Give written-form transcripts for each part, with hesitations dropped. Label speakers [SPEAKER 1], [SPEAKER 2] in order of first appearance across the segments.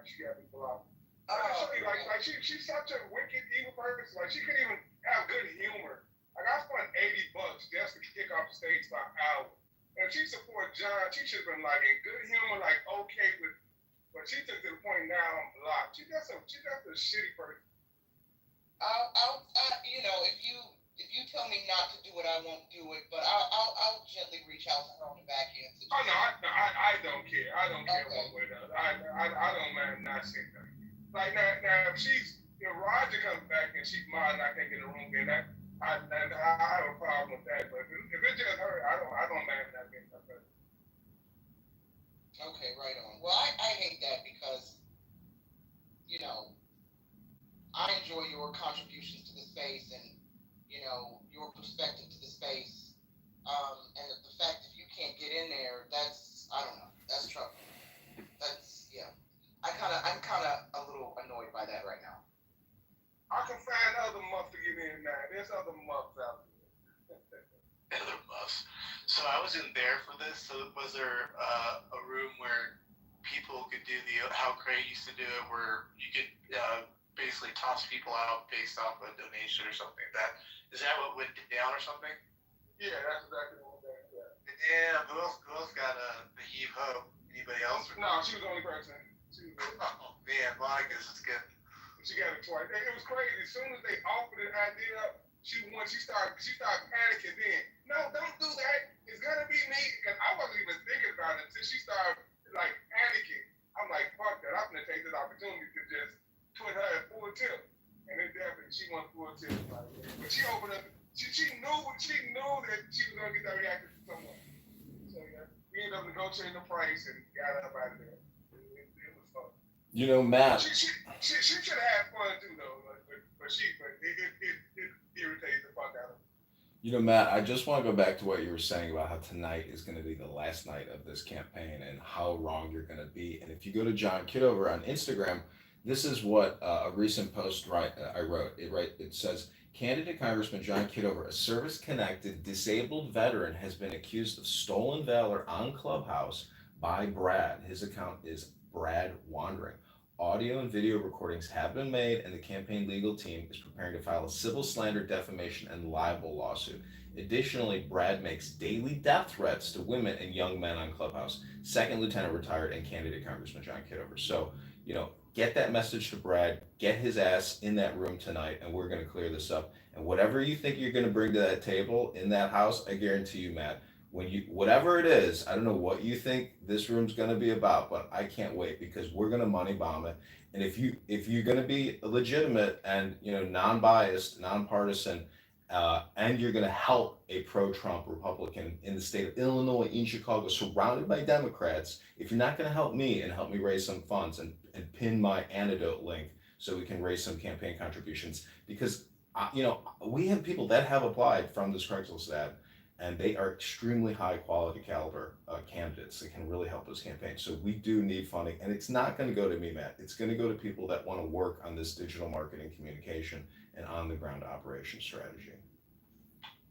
[SPEAKER 1] like she got me blocked. I can show
[SPEAKER 2] Oh,
[SPEAKER 1] you, like she's such a wicked, evil person. Like she couldn't even have good humor. Like I spent $80 just to kick off the stage for an hour. And if she supported John, she should have been like in good humor, like okay with. But she took to the point now I'm blocked. She just a shitty person.
[SPEAKER 2] if you tell me not to do it, I won't do it. But I'll gently reach out to her on the back end to
[SPEAKER 1] Oh
[SPEAKER 2] just.
[SPEAKER 1] no, I don't care. I don't care
[SPEAKER 2] Okay.
[SPEAKER 1] one way or the other. I don't mind not saying that. Like now if Roger comes back and she's mine, I can't get in the room, then I have a problem with that. But if it's just her, I don't mind that being her.
[SPEAKER 2] Okay, right on. Well, I hate that because you know I enjoy your contributions to the space and your perspective to the space. And the fact that you can't get in there, that's I don't know, that's trouble. That's yeah. I'm kind of a little annoyed by that right now.
[SPEAKER 1] I can find other muffs to get in now. There's other muffs out there.
[SPEAKER 3] Other muffs. So I wasn't there for this. So was there a room where people could do the how Craig used to do it, where you could basically toss people out based off a donation or something? Is that what went down or something?
[SPEAKER 1] Yeah, that's exactly what that. Yeah.
[SPEAKER 3] Yeah. Who else got the heave ho? Anybody else?
[SPEAKER 1] No, she was the only person.
[SPEAKER 3] Oh man, Monica's is good.
[SPEAKER 1] She got it twice. It was crazy. As soon as they offered the idea up, she started panicking. Then no, don't do that. It's gonna be me. Because I wasn't even thinking about it until she started like panicking. I'm like, fuck that. I'm gonna take this opportunity to just put her at full tilt. And it definitely she went full tilt. Like, but she opened up. She knew that she was gonna get that reaction from someone. So yeah, we ended up negotiating the price and got up out of there. It was fun.
[SPEAKER 4] Matt.
[SPEAKER 1] She should have had fun too though, but it irritates the fuck out of me.
[SPEAKER 4] Matt, I just want to go back to what you were saying about how tonight is going to be the last night of this campaign and how wrong you're going to be. And if you go to John Kitover on Instagram, this is what a recent post I wrote. It says, candidate Congressman John Kitover, a service-connected disabled veteran, has been accused of stolen valor on Clubhouse by Brad. His account is Brad Wandering. Audio and video recordings have been made, and the campaign legal team is preparing to file a civil slander, defamation, and libel lawsuit. Additionally, Brad makes daily death threats to women and young men on Clubhouse. Second Lieutenant retired and candidate Congressman John Kitover. So, get that message to Brad, get his ass in that room tonight, and we're going to clear this up. And whatever you think you're going to bring to that table in that house, I guarantee you, Matt, whatever it is, I don't know what you think this room's going to be about, but I can't wait because we're going to money bomb it. And if you're going to be legitimate and non-biased, nonpartisan, and you're going to help a pro-Trump Republican in the state of Illinois, in Chicago, surrounded by Democrats, if you're not going to help me and help me raise some funds and pin my antidote link so we can raise some campaign contributions, because we have people that have applied from this Craigslist ad, and they are extremely high quality caliber candidates that can really help this campaign. So we do need funding, and it's not going to go to me, Matt. It's going to go to people that want to work on this digital marketing communication and on the ground operation strategy.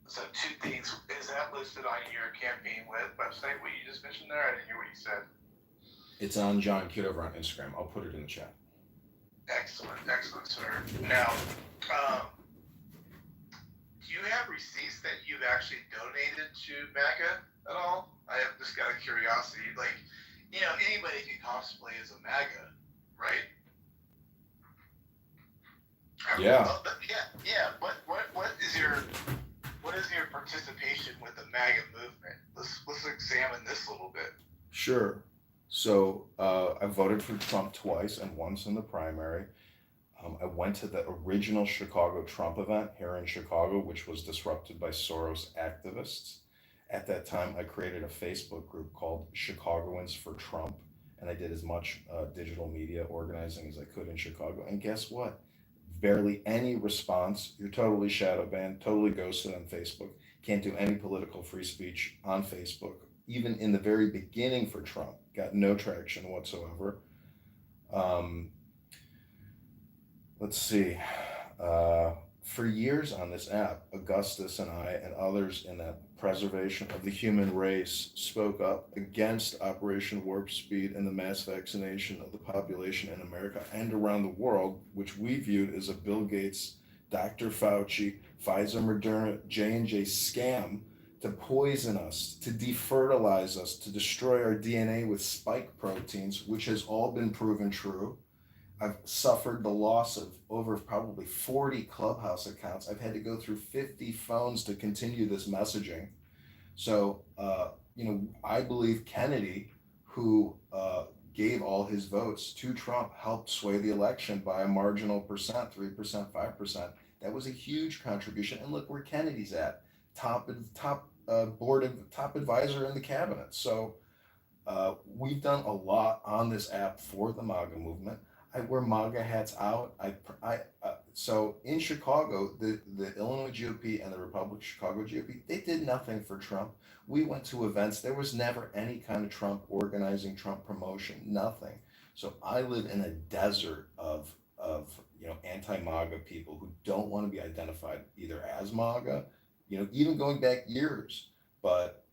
[SPEAKER 3] So two things. Is that listed on your campaign website, what you just mentioned there? I didn't hear what you said.
[SPEAKER 4] It's on John Kitover on Instagram. I'll put it in the chat.
[SPEAKER 3] Excellent, sir. Now, do you have receipts that you've actually donated to MAGA at all? I have just got a curiosity. Like, anybody can cosplay as a MAGA, right?
[SPEAKER 4] Yeah.
[SPEAKER 3] Yeah. What is your participation with the MAGA movement? Let's examine this a little bit.
[SPEAKER 4] Sure. So I voted for Trump twice and once in the primary. I went to the original Chicago Trump event here in Chicago, which was disrupted by Soros activists. At that time, I created a Facebook group called Chicagoans for Trump, and I did as much digital media organizing as I could in Chicago. And guess what? Barely any response. You're totally shadow banned, totally ghosted on Facebook. Can't do any political free speech on Facebook. Even in the very beginning for Trump, got no traction whatsoever. Let's see. For years on this app, Augustus and I and others in that self-preservation of the human race spoke up against Operation Warp Speed and the mass vaccination of the population in America and around the world, which we viewed as a Bill Gates, Dr. Fauci, Pfizer, Moderna, J&J scam to poison us, to defertilize us, to destroy our DNA with spike proteins, which has all been proven true. I've suffered the loss of over probably 40 Clubhouse accounts. I've had to go through 50 phones to continue this messaging. So, I believe Kennedy, who gave all his votes to Trump, helped sway the election by a marginal percent, 3%, 5%. That was a huge contribution. And look where Kennedy's at, top advisor in the cabinet. So we've done a lot on this app for the MAGA movement. I wear MAGA hats out. So in Chicago, the Illinois GOP and the Republican Chicago GOP, they did nothing for Trump. We went to events. There was never any kind of Trump organizing, Trump promotion, nothing. So I live in a desert of anti-MAGA people who don't want to be identified either as MAGA, even going back years. But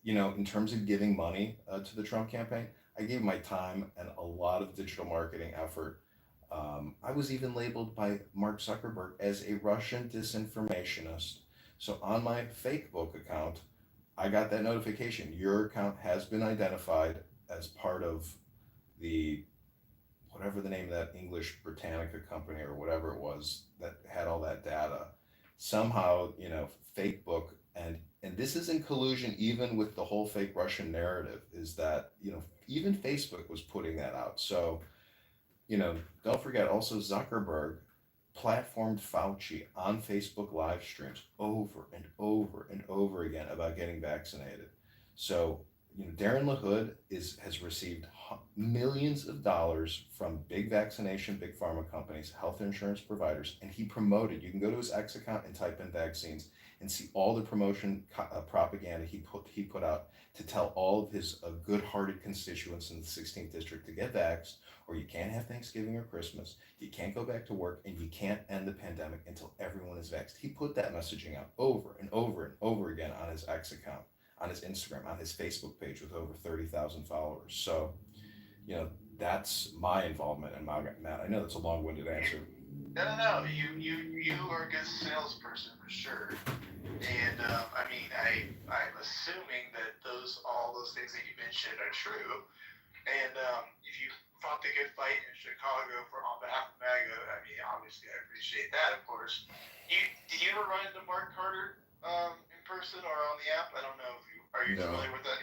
[SPEAKER 4] in terms of giving money to the Trump campaign, I gave my time and a lot of digital marketing effort. I was even labeled by Mark Zuckerberg as a Russian disinformationist. So on my Facebook account, I got that notification. Your account has been identified as part of the, whatever the name of that English Britannica company or whatever it was that had all that data. Somehow, Facebook, and this is in collusion even with the whole fake Russian narrative, is that, even Facebook was putting that out. So, don't forget also Zuckerberg platformed Fauci on Facebook live streams over and over and over again about getting vaccinated. So, Darren LaHood has received millions of dollars from big vaccination, big pharma companies, health insurance providers, and he promoted. You can go to his X account and type in vaccines and see all the promotion propaganda he put out to tell all of his good-hearted constituents in the 16th district to get vaxxed, or you can't have Thanksgiving or Christmas, you can't go back to work, and you can't end the pandemic until everyone is vaxxed. He put that messaging out over and over and over again on his X account, on his Instagram, on his Facebook page with over 30,000 followers. So, that's my involvement in MAGA. Matt, I know that's a long-winded answer.
[SPEAKER 3] No. You are a good salesperson for sure. And I'm assuming that all those things that you mentioned are true. And if you fought the good fight in Chicago on behalf of MAGA, obviously I appreciate that, of course. Did you ever run into Mark Carter in person or on the app? I don't know if are you familiar with that?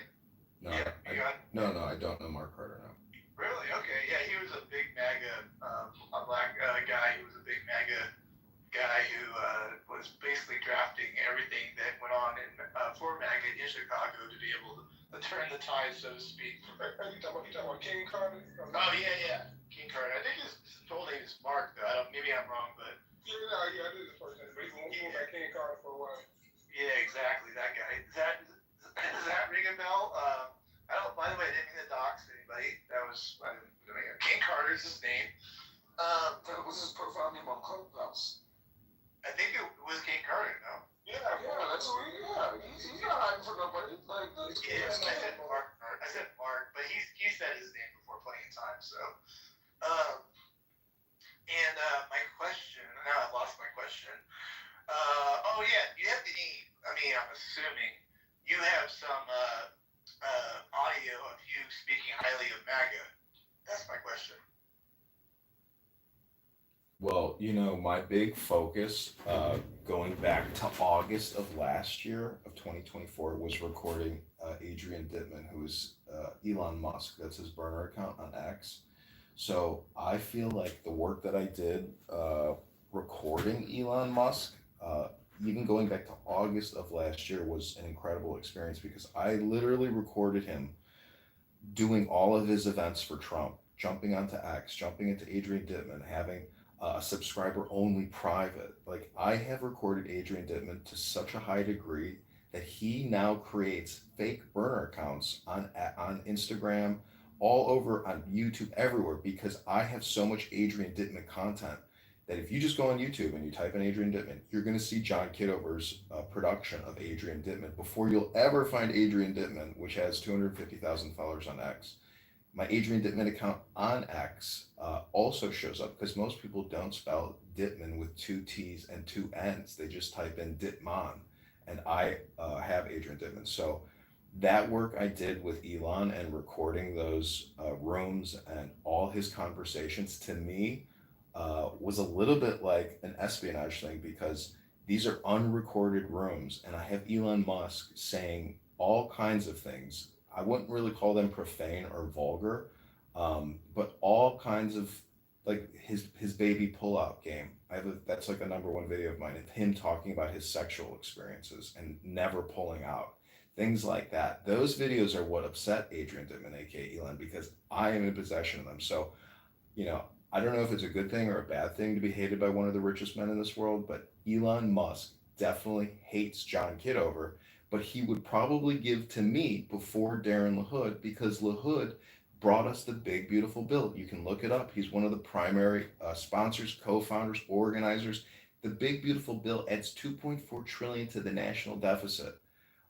[SPEAKER 4] No, no, I don't know Mark Carter, no.
[SPEAKER 3] Really? Okay. Yeah, he was a big MAGA, a black guy. He was a big MAGA guy who was basically drafting everything that went on for MAGA in Chicago to be able to turn the tide, so to speak.
[SPEAKER 1] Are you talking about King Carter?
[SPEAKER 3] Oh, yeah. King Carter. I think his full name is Mark, though. Maybe I'm wrong, but...
[SPEAKER 1] I did his first name, but he went by King Carter for a while.
[SPEAKER 3] Yeah, exactly, that guy. Does that ring a bell? By the way, I didn't mean to dox anybody. King Carter's his name.
[SPEAKER 1] That was his profile name on Clubhouse.
[SPEAKER 3] I think it was King Carter, no?
[SPEAKER 1] He's not hiding for nobody.
[SPEAKER 3] I said Mark, but he said his name before plenty of times, so. My question, now I lost my question. You have I'm assuming you have some audio of you speaking highly of MAGA. That's my question.
[SPEAKER 4] Well, my big focus going back to August of last year, of 2024, was recording Adrian Dittman, who is Elon Musk. That's his burner account on X. So I feel like the work that I did recording Elon Musk, even going back to August of last year, was an incredible experience, because I literally recorded him doing all of his events for Trump, jumping onto X, jumping into Adrian Dittman, having a subscriber only private. Like, I have recorded Adrian Dittman to such a high degree that he now creates fake burner accounts on Instagram, all over, on YouTube, everywhere, because I have so much Adrian Dittman content. that if you just go on YouTube and you type in Adrian Dittman, you're going to see John Kitover's production of Adrian Dittman before you'll ever find Adrian Dittman, which has 250,000 followers on X. My Adrian Dittman account on X also shows up because most people don't spell Dittman with two T's and two N's. They just type in Dittman, and I have Adrian Dittman. So that work I did with Elon and recording those rooms and all his conversations, to me was a little bit like an espionage thing, because these are unrecorded rooms and I have Elon Musk saying all kinds of things. I wouldn't really call them profane or vulgar, but all kinds of, like his baby pullout game. That's like a number one video of mine. Him talking about his sexual experiences and never pulling out, things like that. Those videos are what upset Adrian Dittman, aka Elon, because I am in possession of them. So, you know, I don't know if it's a good thing or a bad thing to be hated by one of the richest men in this world, but Elon Musk definitely hates John Kitover, but he would probably give to me before Darren LaHood, because LaHood brought us the big beautiful bill. You can look it up. He's one of the primary sponsors, co-founders, organizers. The big beautiful bill adds 2.4 trillion to the national deficit.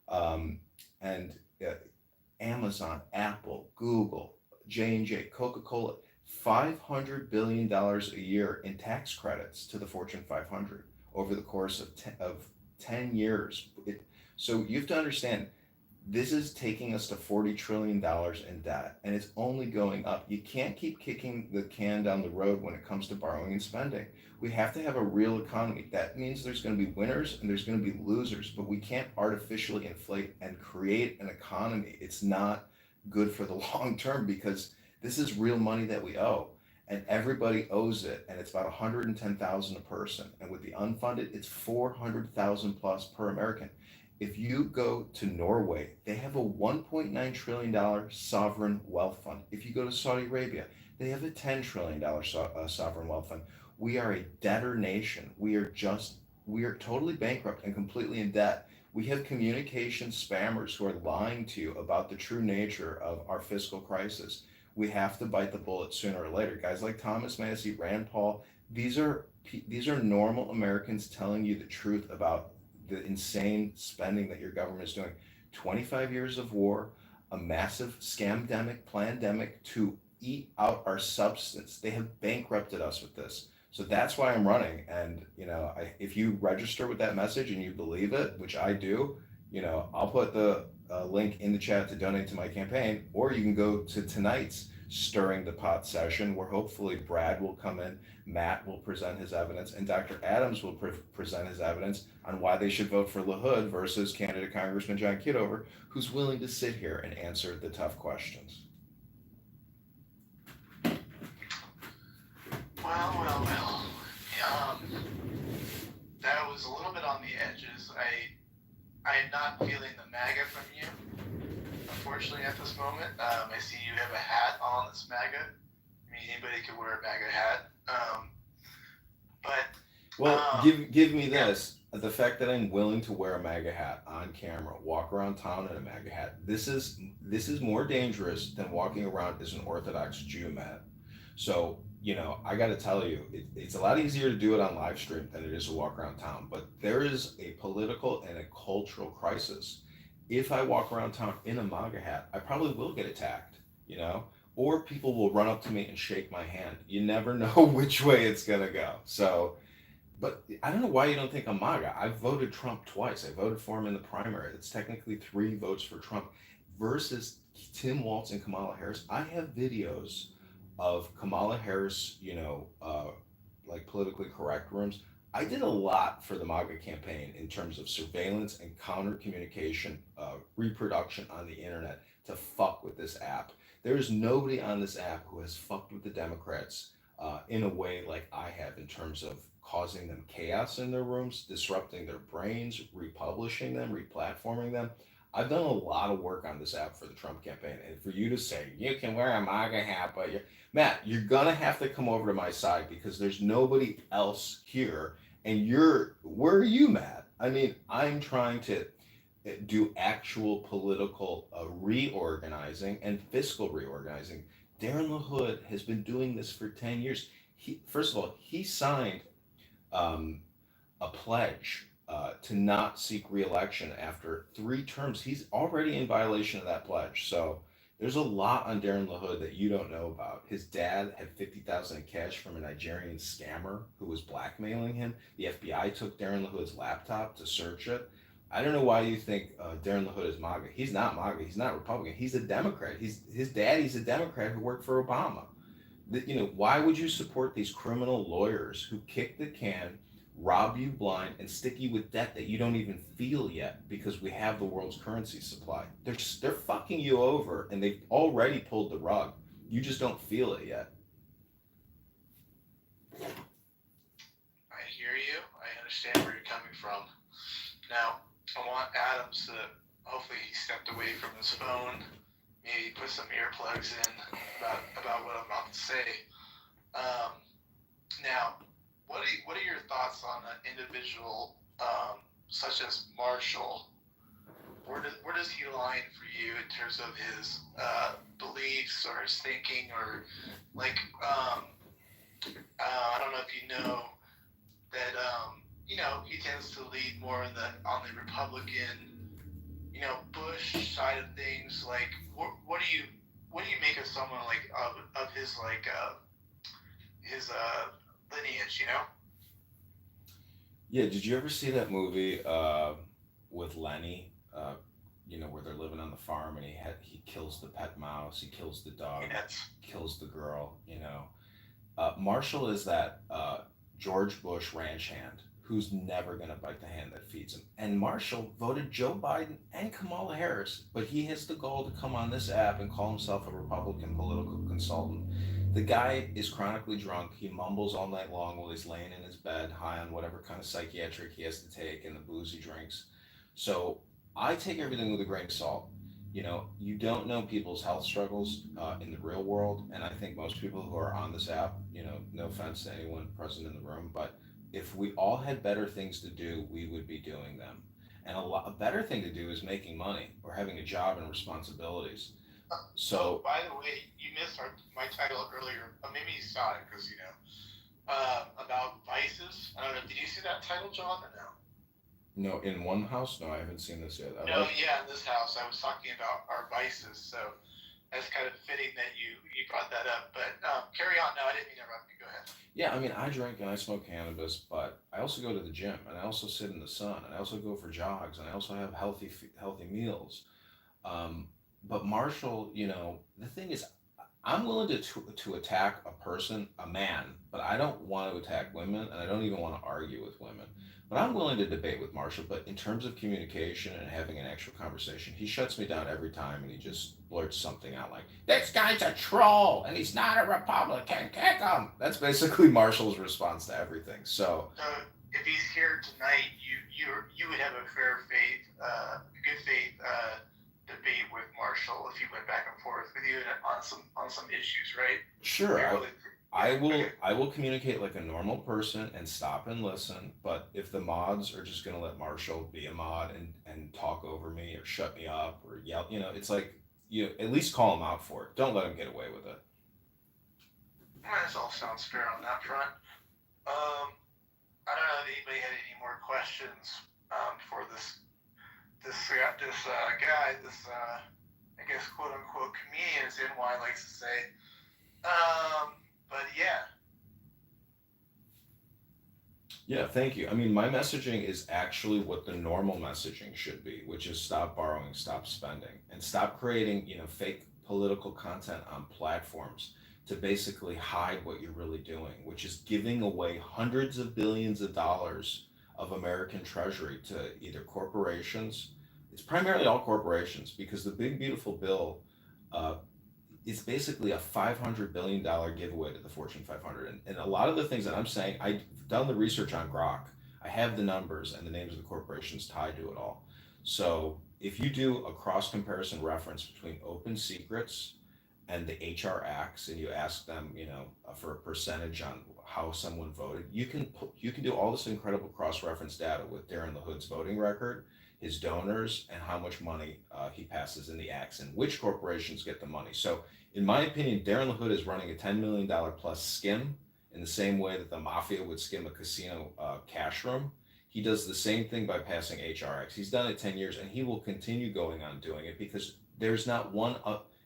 [SPEAKER 4] And Amazon, Apple, Google, J&J, Coca-Cola, $500 billion a year in tax credits to the Fortune 500 over the course of 10 years. So you have to understand, this is taking us to $40 trillion in debt, and it's only going up. You can't keep kicking the can down the road when it comes to borrowing and spending. We have to have a real economy. That means there's going to be winners and there's going to be losers, but we can't artificially inflate and create an economy. It's not good for the long term, because this is real money that we owe, and everybody owes it, and it's about 110,000 a person, and with the unfunded, it's 400,000 plus per American. If you go to Norway, they have a $1.9 trillion sovereign wealth fund. If you go to Saudi Arabia, they have a $10 trillion sovereign wealth fund. We are a debtor nation. We are totally bankrupt and completely in debt. We have communication spammers who are lying to you about the true nature of our fiscal crisis. We have to bite the bullet sooner or later. Guys like Thomas Massey, Rand Paul, these are normal Americans telling you the truth about the insane spending that your government is doing. 25 years of war, a massive scamdemic, plandemic to eat out our substance. They have bankrupted us with this. So that's why I'm running. And, if you register with that message and you believe it, which I do, I'll put the link in the chat to donate to my campaign, or you can go to tonight's Stirring the Pot session, where hopefully Brad will come in, Matt will present his evidence, and Dr. Adams will present his evidence on why they should vote for LaHood versus candidate Congressman John Kitover, who's willing to sit here and answer the tough questions.
[SPEAKER 3] Well. That was a little bit on the edges. I am not feeling the MAGA from you, unfortunately, at this moment. I see you have a hat on that's MAGA. I mean, anybody could wear a MAGA hat.
[SPEAKER 4] Give me this. The fact that I'm willing to wear a MAGA hat on camera, walk around town in a MAGA hat, this is more dangerous than walking around as an Orthodox Jew, Matt. So, I got to tell you, it's a lot easier to do it on live stream than it is to walk around town. But there is a political and a cultural crisis. If I walk around town in a MAGA hat, I probably will get attacked, or people will run up to me and shake my hand. You never know which way it's going to go. So, but I don't know why you don't think I'm MAGA. I voted Trump twice. I voted for him in the primary. It's technically 3 votes for Trump versus Tim Walz and Kamala Harris. I have videos of Kamala Harris, like politically correct rooms. I did a lot for the MAGA campaign in terms of surveillance and counter communication, reproduction on the internet to fuck with this app. There's nobody on this app who has fucked with the Democrats in a way like I have, in terms of causing them chaos in their rooms, disrupting their brains, republishing them, replatforming them. I've done a lot of work on this app for the Trump campaign, and for you to say you can wear a MAGA hat, but Matt, you're gonna have to come over to my side, because there's nobody else here, and where are you, Matt? I mean, I'm trying to do actual political reorganizing and fiscal reorganizing. Darren LaHood has been doing this for 10 years. He first of all he signed um, a pledge to not seek reelection after 3 terms. He's already in violation of that pledge. So there's a lot on Darren LaHood that you don't know about. His dad had 50,000 in cash from a Nigerian scammer who was blackmailing him. The FBI took Darren LaHood's laptop to search it. I don't know why you think Darren LaHood is MAGA. He's not MAGA. He's not Republican. He's a Democrat. His daddy's a Democrat who worked for Obama. Why would you support these criminal lawyers who kick the can, rob you blind, and stick you with debt that you don't even feel yet because we have the world's currency supply? They're fucking you over, and they've already pulled the rug. You just don't feel it yet.
[SPEAKER 3] I hear you. I understand where you're coming from. Now, I want Adams to, hopefully he stepped away from his phone, maybe put some earplugs in about what I'm about to say. Now, what are your thoughts on an individual such as Marshall? Where does he align for you in terms of his beliefs or his thinking, or like I don't know if you know that he tends to lead more on the Republican Bush side of things. Like what do you make of someone like of his his lineage?
[SPEAKER 4] Yeah, did you ever see that movie with Lenny? Where they're living on the farm and he kills the pet mouse, he kills the dog,
[SPEAKER 3] Yes.
[SPEAKER 4] kills the girl. Marshall is that George Bush ranch hand who's never going to bite the hand that feeds him. And Marshall voted Joe Biden and Kamala Harris, but he has the gall to come on this app and call himself a Republican political consultant. The guy is chronically drunk. He mumbles all night long while he's laying in his bed, high on whatever kind of psychiatric he has to take and the booze he drinks. So I take everything with a grain of salt. You don't know people's health struggles in the real world, and I think most people who are on this app, no offense to anyone present in the room, but if we all had better things to do, we would be doing them. And a better thing to do is making money or having a job and responsibilities. So,
[SPEAKER 3] By the way, you missed my title earlier. Maybe you saw it because about vices. I don't know. Did you see that title, John, or no?
[SPEAKER 4] no, in one house, no, I haven't seen this yet.
[SPEAKER 3] No, yeah, in this house, I was talking about our vices, so that's kind of fitting that you brought that up. But carry on. No, I didn't mean to interrupt you. Go ahead.
[SPEAKER 4] Yeah, I mean, I drink and I smoke cannabis, but I also go to the gym and I also sit in the sun and I also go for jogs and I also have healthy meals. Um, but Marshall, the thing is, I'm willing to attack a person, a man, but I don't want to attack women and I don't even want to argue with women. But I'm willing to debate with Marshall. But in terms of communication and having an actual conversation, he shuts me down every time and he just blurts something out like, "This guy's a troll and he's not a Republican. Kick him." That's basically Marshall's response to everything. So
[SPEAKER 3] So if he's here tonight, you would have a good faith debate with Marshall if he went back and forth with you on some issues, right?
[SPEAKER 4] sure,
[SPEAKER 3] You're able to- Okay.
[SPEAKER 4] I will communicate like a normal person and stop and listen. But if the mods are just gonna let Marshall be a mod and talk over me or shut me up or yell, it's like at least call him out for it. Don't let him get away with it.
[SPEAKER 3] Well, that all sounds fair on that front. I don't know if anybody had any more questions for this guy, I guess quote unquote comedian, as NY likes to say. But yeah.
[SPEAKER 4] Yeah, thank you. I mean, my messaging is actually what the normal messaging should be, which is stop borrowing, stop spending, and stop creating, fake political content on platforms to basically hide what you're really doing, which is giving away hundreds of billions of dollars of American treasury to either corporations. It's primarily all corporations because the big beautiful bill uh, is basically a $500 billion giveaway to the Fortune 500. And a lot of the things that I'm saying, I've done the research on Grok. I have the numbers and the names of the corporations tied to it all. So if you do a cross comparison reference between open secrets and the HR acts, and you ask them, for a percentage on how someone voted, you can do all this incredible cross reference data with Darren LaHood's voting record, his donors, and how much money he passes in the acts and which corporations get the money. So in my opinion, Darren LaHood is running a $10 million plus skim in the same way that the mafia would skim a casino cash room. He does the same thing by passing HRX. He's done it 10 years, and he will continue going on doing it because there's not one.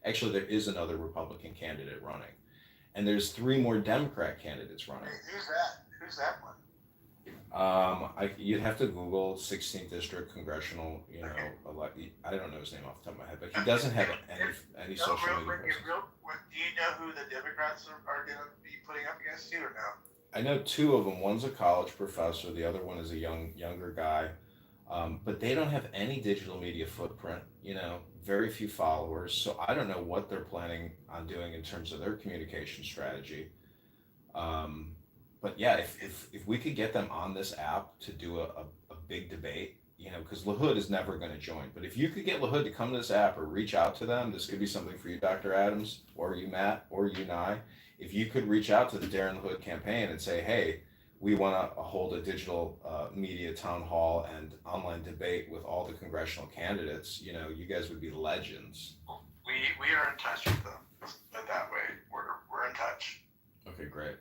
[SPEAKER 4] Actually, there is another Republican candidate running, and there's three more Democrat candidates running.
[SPEAKER 3] Who's that? Who's that one?
[SPEAKER 4] You'd have to Google 16th district congressional. I don't know his name off the top of my head, but he doesn't have any social media.
[SPEAKER 3] Do you know who the Democrats are going to be putting up against you or no?
[SPEAKER 4] I know two of them. One's a college professor. The other one is a younger guy. But they don't have any digital media footprint. Very few followers. So I don't know what they're planning on doing in terms of their communication strategy. But yeah, if we could get them on this app to do a big debate, because LaHood is never going to join. But if you could get LaHood to come to this app or reach out to them, this could be something for you, Dr. Adams, or you, Matt, or you, Nye. If you could reach out to the Darren LaHood campaign and say, hey, we want to hold a digital media town hall and online debate with all the congressional candidates, you guys would be legends.
[SPEAKER 3] We are in touch with them. But that way, we're in touch.
[SPEAKER 4] Okay, great.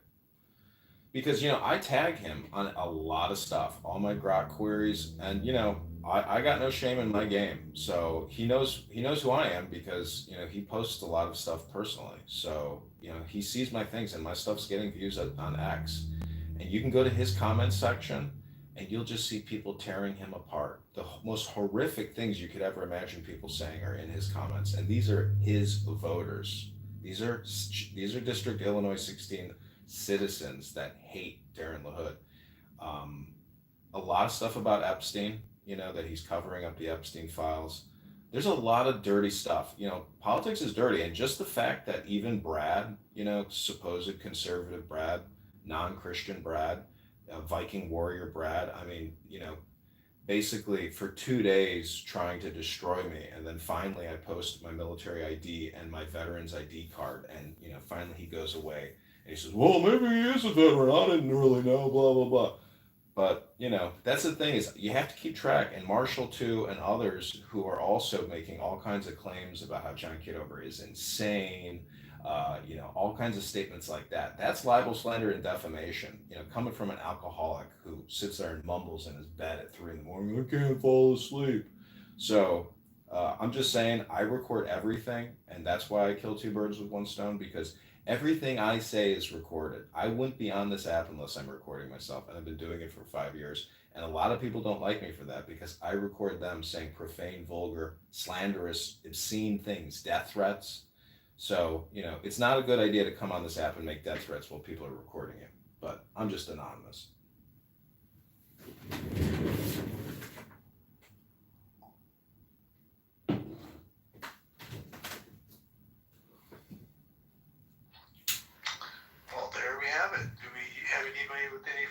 [SPEAKER 4] Because I tag him on a lot of stuff, all my grok queries, and I got no shame in my game. So he knows who I am because he posts a lot of stuff personally. So he sees my things, and my stuff's getting views on X. And you can go to his comments section, and you'll just see people tearing him apart. The most horrific things you could ever imagine people saying are in his comments, and these are his voters. These are District Illinois 16 citizens that hate Darren LaHood. A lot of stuff about Epstein, that he's covering up the Epstein files. There's a lot of dirty stuff. Politics is dirty, and just the fact that even Brad, supposed conservative Brad, non-Christian Brad, Viking warrior Brad, basically for 2 days trying to destroy me, and then finally I post my military ID and my veteran's ID card, and finally he goes away. And he says, well, maybe he is a veteran. I didn't really know, blah, blah, blah. But, that's the thing is you have to keep track. And Marshall, too, and others who are also making all kinds of claims about how John Kitover is insane, all kinds of statements like that. That's libel, slander, and defamation, coming from an alcoholic who sits there and mumbles in his bed at 3 a.m. I can't fall asleep. So I'm just saying I record everything. And that's why I kill two birds with one stone, because everything I say is recorded. I wouldn't be on this app unless I'm recording myself, and I've been doing it for 5 years. And a lot of people don't like me for that because I record them saying profane, vulgar, slanderous, obscene things, death threats. So, it's not a good idea to come on this app and make death threats while people are recording you. But I'm just anonymous.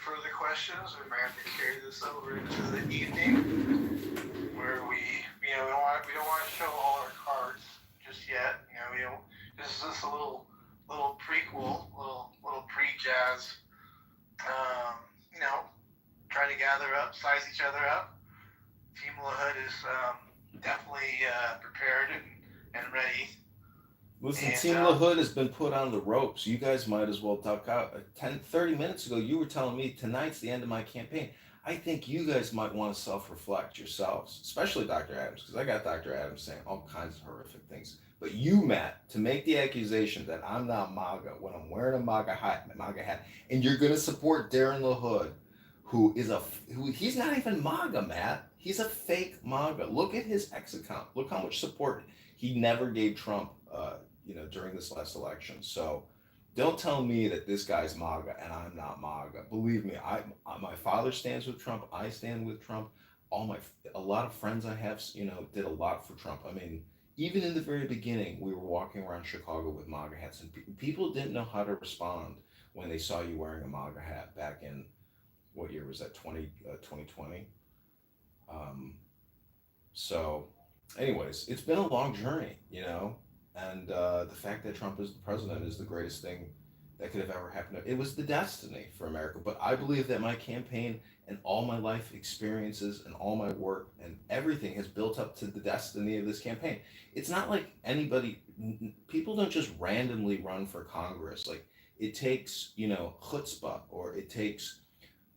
[SPEAKER 3] Further questions, we might have to carry this over into the evening, where we don't want to show all our cards just yet. This is just a little prequel, little pre-jazz. Trying to gather up, size each other up. Team LaHood is definitely prepared and ready.
[SPEAKER 4] Listen, Team LaHood has been put on the ropes. You guys might as well duck out. 30 minutes ago, you were telling me tonight's the end of my campaign. I think you guys might want to self-reflect yourselves, especially Dr. Adams, because I got Dr. Adams saying all kinds of horrific things. But you, Matt, to make the accusation that I'm not MAGA when I'm wearing a MAGA hat, and you're going to support Darren LaHood, who he's not even MAGA, Matt. He's a fake MAGA. Look at his X account. Look how much support he never gave Trump during this last election. So don't tell me that this guy's MAGA and I'm not MAGA. Believe me, my father stands with Trump. I stand with Trump. A lot of friends I have, did a lot for Trump. Even in the very beginning, we were walking around Chicago with MAGA hats, and people didn't know how to respond when they saw you wearing a MAGA hat back in, what year was that, 2020? So anyways, it's been a long journey, and the fact that Trump is the president is the greatest thing that could have ever happened. It was the destiny for America. But I believe that my campaign and all my life experiences and all my work and everything has built up to the destiny of this campaign. It's not like people don't just randomly run for Congress. Like, It takes, chutzpah, or it takes,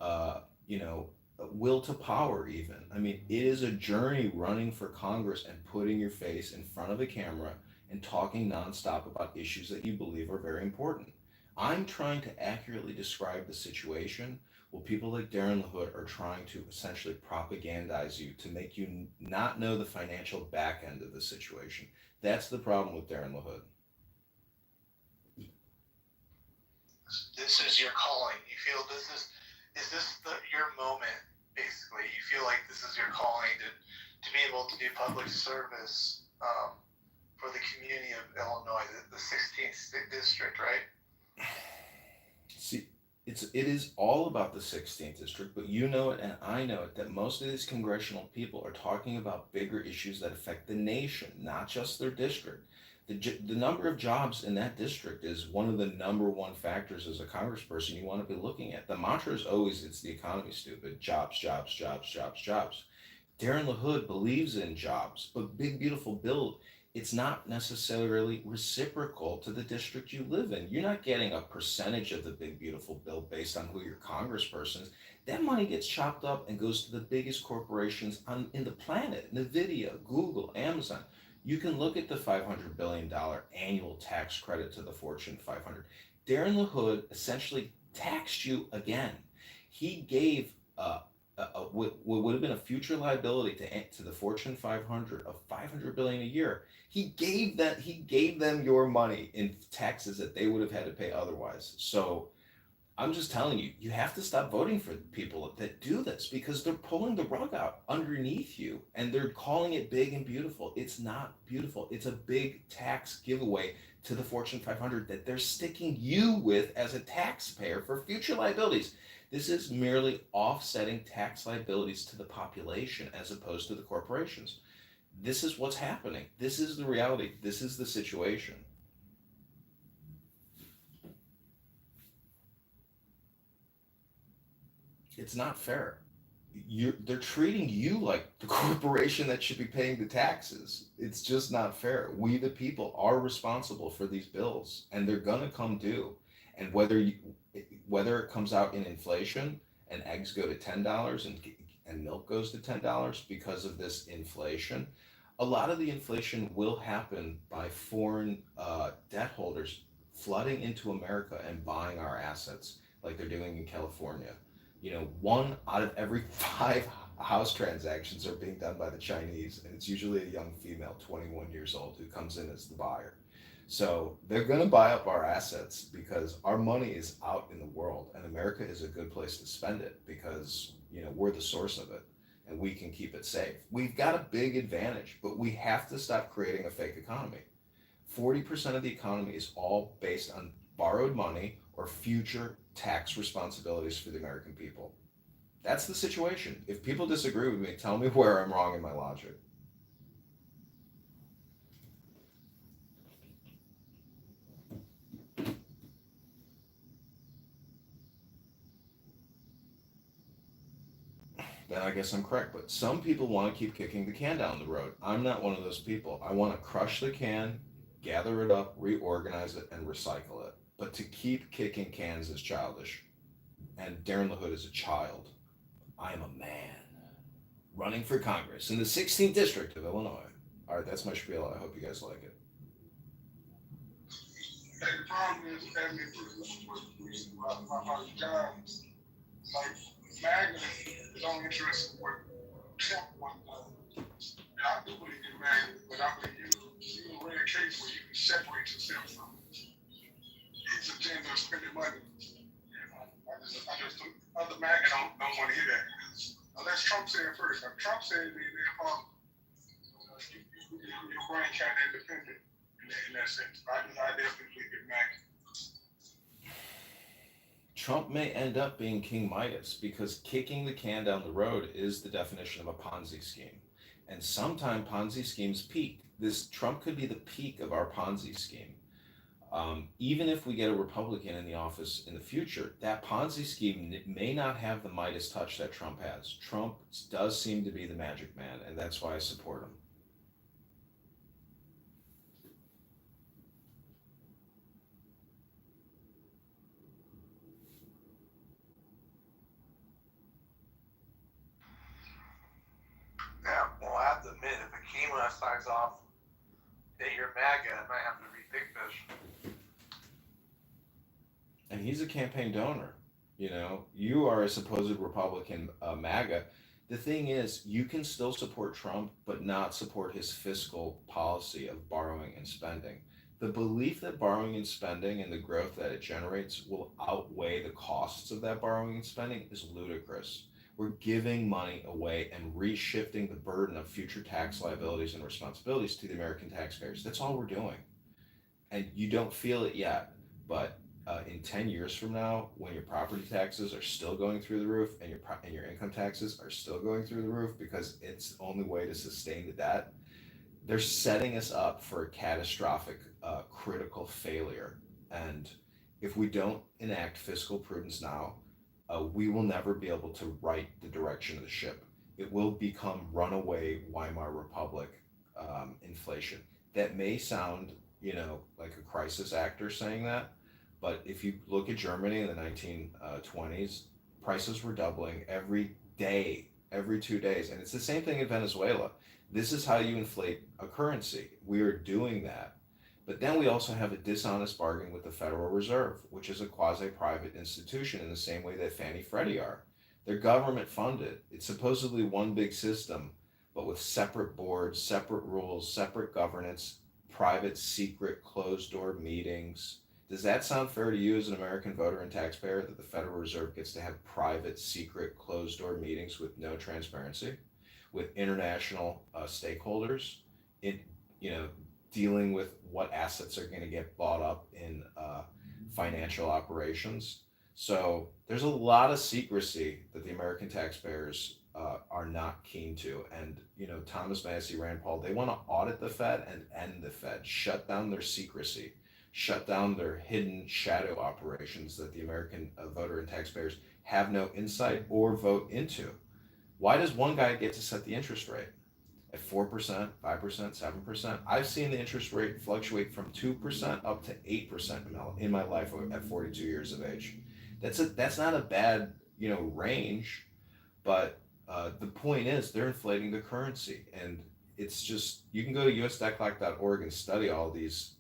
[SPEAKER 4] uh, you know, will to power, even. I mean, it is a journey running for Congress and putting your face in front of a camera and talking nonstop about issues that you believe are very important. I'm trying to accurately describe the situation, while people like Darren LaHood are trying to essentially propagandize you to make you not know the financial back end of the situation. That's the problem with Darren LaHood.
[SPEAKER 3] This is your calling. You feel is this your moment, basically? You feel like this is your calling to be able to do public service for the community of Illinois, the 16th district, right?
[SPEAKER 4] See, it is all about the 16th district, but you know it and I know it that most of these congressional people are talking about bigger issues that affect the nation, not just their district. The number of jobs in that district is one of the number one factors as a congressperson you want to be looking at. The mantra is always, it's the economy, stupid. Jobs, jobs, jobs, jobs, jobs. Darren LaHood believes in jobs, but Big Beautiful Bill, it's not necessarily reciprocal to the district you live in. You're not getting a percentage of the Big Beautiful Bill based on who your congressperson is. That money gets chopped up and goes to the biggest corporations in the planet: NVIDIA, Google, Amazon. You can look at the $500 billion annual tax credit to the Fortune 500. Darren LaHood essentially taxed you again. He gave what would have been a future liability to the Fortune 500 of $500 billion a year. He gave them your money in taxes that they would have had to pay otherwise. So I'm just telling you, you have to stop voting for people that do this, because they're pulling the rug out underneath you and they're calling it big and beautiful. It's not beautiful. It's a big tax giveaway to the Fortune 500 that they're sticking you with as a taxpayer for future liabilities. This is merely offsetting tax liabilities to the population as opposed to the corporations. This is what's happening. This is the reality. This is the situation. It's not fair. They're treating you like the corporation that should be paying the taxes. It's just not fair. We the people are responsible for these bills, and they're gonna come due. And whether it comes out in inflation and eggs go to $10 and milk goes to $10 because of this inflation, a lot of the inflation will happen by foreign debt holders flooding into America and buying our assets like they're doing in California. One out of every five house transactions are being done by the Chinese, and it's usually a young female, 21 years old, who comes in as the buyer. So they're going to buy up our assets because our money is out in the world, and America is a good place to spend it because, we're the source of it and we can keep it safe. We've got a big advantage, but we have to stop creating a fake economy. 40% of the economy is all based on borrowed money or future tax responsibilities for the American people. That's the situation. If people disagree with me, tell me where I'm wrong in my logic. Then I guess I'm correct. But some people want to keep kicking the can down the road. I'm not one of those people. I want to crush the can, gather it up, reorganize it, and recycle it. But to keep kicking cans is childish. And Darren LaHood is a child. I am a man running for Congress in the 16th district of Illinois. All right, that's my spiel. I hope you guys like it.
[SPEAKER 1] And the problem is, as they put about jobs, like Magna is only interested in what Trump wants done. I do believe in Magna, but I believe you can rent a case where you can separate yourself from his agenda of spending money. I just think other MAGA don't want to hear that. Unless Trump said it first. If Trump said it, your brain kind of independent in that sense. I definitely believe in MAGA.
[SPEAKER 4] Trump may end up being King Midas because kicking the can down the road is the definition of a Ponzi scheme. And sometimes Ponzi schemes peak. This Trump could be the peak of our Ponzi scheme. Even if we get a Republican in the office in the future, that Ponzi scheme may not have the Midas touch that Trump has. Trump does seem to be the magic man, and that's why I support him.
[SPEAKER 3] quinoa signs off that you're MAGA, I might have to rethink this.
[SPEAKER 4] And he's a campaign donor. You are a supposed Republican, MAGA. The thing is, you can still support Trump, but not support his fiscal policy of borrowing and spending. The belief that borrowing and spending and the growth that it generates will outweigh the costs of that borrowing and spending is ludicrous. We're giving money away and reshifting the burden of future tax liabilities and responsibilities to the American taxpayers. That's all we're doing. And you don't feel it yet, but in 10 years from now, when your property taxes are still going through the roof and your income taxes are still going through the roof because it's the only way to sustain the debt, they're setting us up for a catastrophic, critical failure. And if we don't enact fiscal prudence now, we will never be able to right the direction of the ship. It will become runaway Weimar Republic, inflation. That may sound, like a crisis actor saying that, but if you look at Germany in the 1920s, prices were doubling every day, every 2 days. And it's the same thing in Venezuela. This is how you inflate a currency. We are doing that. But then we also have a dishonest bargain with the Federal Reserve, which is a quasi private institution in the same way that Fannie Freddie are. They're government funded. It's supposedly one big system, but with separate boards, separate rules, separate governance, private, secret, closed door meetings. Does that sound fair to you as an American voter and taxpayer that the Federal Reserve gets to have private, secret, closed door meetings with no transparency, with international, stakeholders, in you know dealing with what assets are going to get bought up in, financial operations? So there's a lot of secrecy that the American taxpayers, are not keen to. And Thomas Massey, Rand Paul, they want to audit the Fed and end the Fed, shut down their secrecy, shut down their hidden shadow operations that the American, voter and taxpayers have no insight or vote into. Why does one guy get to set the interest rate at 4%, 5%, 7%? I've seen the interest rate fluctuate from 2% up to 8% in my life at 42 years of age. That's not a bad, range, but the point is they're inflating the currency, and it's just, you can go to usdeclock.org and study all these,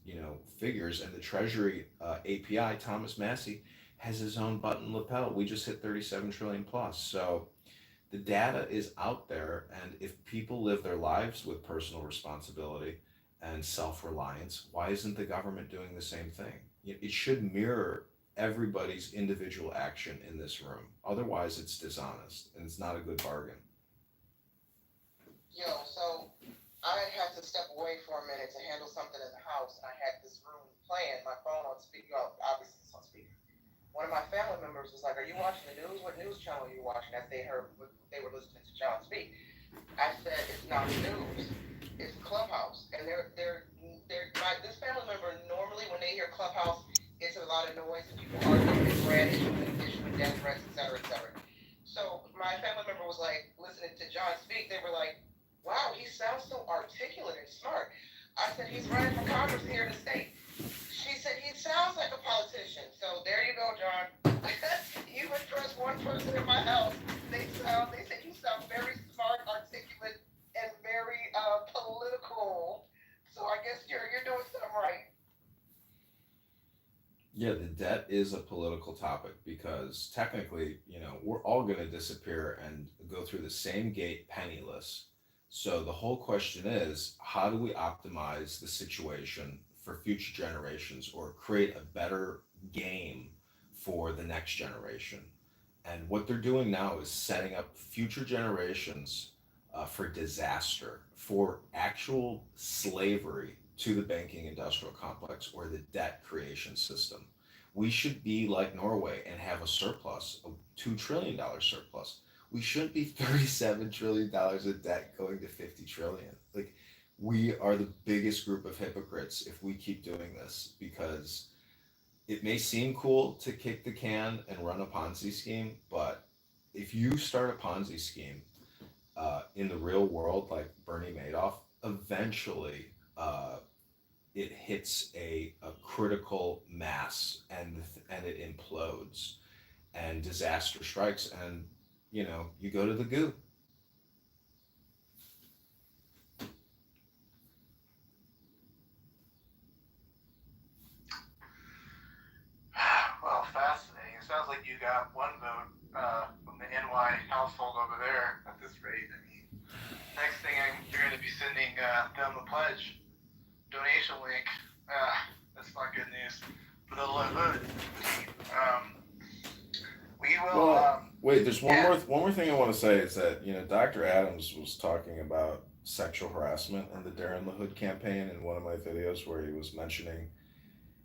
[SPEAKER 4] figures, and the Treasury, API, Thomas Massey, has his own button lapel. We just hit 37 trillion plus. So the data is out there, and if people live their lives with personal responsibility and self-reliance, why isn't the government doing the same thing? It should mirror everybody's individual action in this room. Otherwise, it's dishonest and it's not a good bargain.
[SPEAKER 2] Yo, so I had to step away for a minute to handle something in the house, and I had this room playing, my phone on speaker, obviously it's on speaker. One of my family members was like, "Are you watching the news? What news channel are you watching?" As they heard, they were listening to John speak. I said, "It's not the news, it's Clubhouse." And this family member, normally when they hear Clubhouse, it's a lot of noise and people arguing and threat, issuing death threats, etc., etc. So my family member was like, listening to John speak, they were like, "Wow, he sounds so articulate and smart." I said, "He's running for Congress here in the state." She said, "He sounds like a politician." So there you go, John. You addressed one person in my house. They said you sound very smart, articulate, and very political. So I guess you're doing something right.
[SPEAKER 4] Yeah, the debt is a political topic because technically, we're all going to disappear and go through the same gate penniless. So the whole question is, how do we optimize the situation for future generations or create a better game for the next generation? And what they're doing now is setting up future generations, for disaster, for actual slavery to the banking industrial complex or the debt creation system. We should be like Norway and have a surplus, a $2 trillion surplus. We shouldn't be $37 trillion of debt going to 50 trillion. Like, we are the biggest group of hypocrites if we keep doing this, because it may seem cool to kick the can and run a Ponzi scheme, but if you start a Ponzi scheme, in the real world, like Bernie Madoff, eventually, it hits a critical mass, and it implodes, and disaster strikes, and you go to the goo.
[SPEAKER 3] you got one vote from the NY household over there at this rate. I mean, next thing you're going to be sending them the pledge donation link. That's not good news for the hood. We will.
[SPEAKER 4] Well, wait. There's one more thing I want to say is that Dr. Adams was talking about sexual harassment in the Darren LaHood campaign in one of my videos where he was mentioning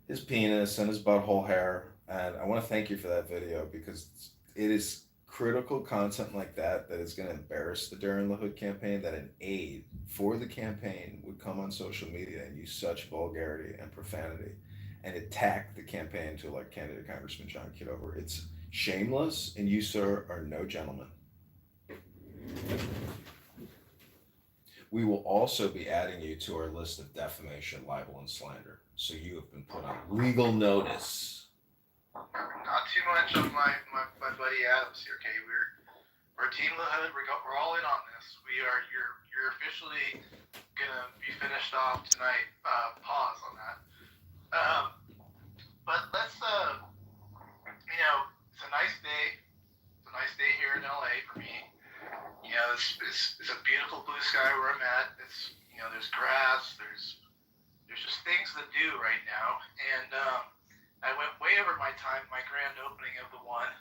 [SPEAKER 4] his penis and his butthole hair, and I want to thank you for that video because it is critical content like that is going to embarrass the Darren LaHood campaign, that an aide for the campaign would come on social media and use such vulgarity and profanity and attack the campaign to elect candidate Congressman John Kitover. It's shameless, and you, sir, are no gentleman. We will also be adding you to our list of defamation, libel, and slander. So you have been put on legal notice.
[SPEAKER 3] Not too much of my buddy Adams here, okay? We're Team LaHood. We're all in on this. You're officially gonna be finished off tonight. Pause on that. But let's it's a nice day. It's a nice day here in LA for me. It's a beautiful blue sky where I'm at. It's there's grass. There's just things to do right now, and I went way over my time, my grand opening of the one,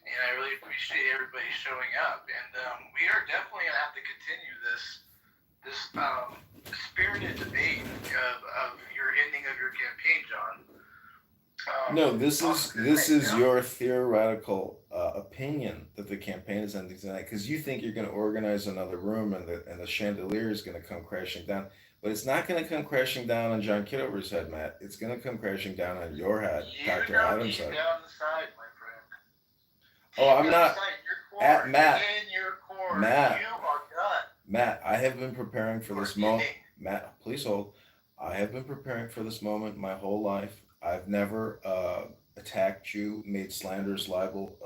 [SPEAKER 3] and I really appreciate everybody showing up. And we are definitely gonna have to continue this spirited debate of your ending of your campaign, John.
[SPEAKER 4] No, this is your theoretical opinion that the campaign is ending tonight because you think you're going to organize another room and the chandelier is going to come crashing down. But it's not going to come crashing down on John Kitover's head, Matt. It's going to come crashing down on your head, Dr. Adams' head.
[SPEAKER 3] Down the side, my friend.
[SPEAKER 4] Oh, I'm not. At Matt.
[SPEAKER 3] In your core.
[SPEAKER 4] Matt.
[SPEAKER 3] You are done.
[SPEAKER 4] Matt, I have been preparing for this moment. Matt, please hold. I have been preparing for this moment my whole life. I've never attacked you, made slanderous, libel,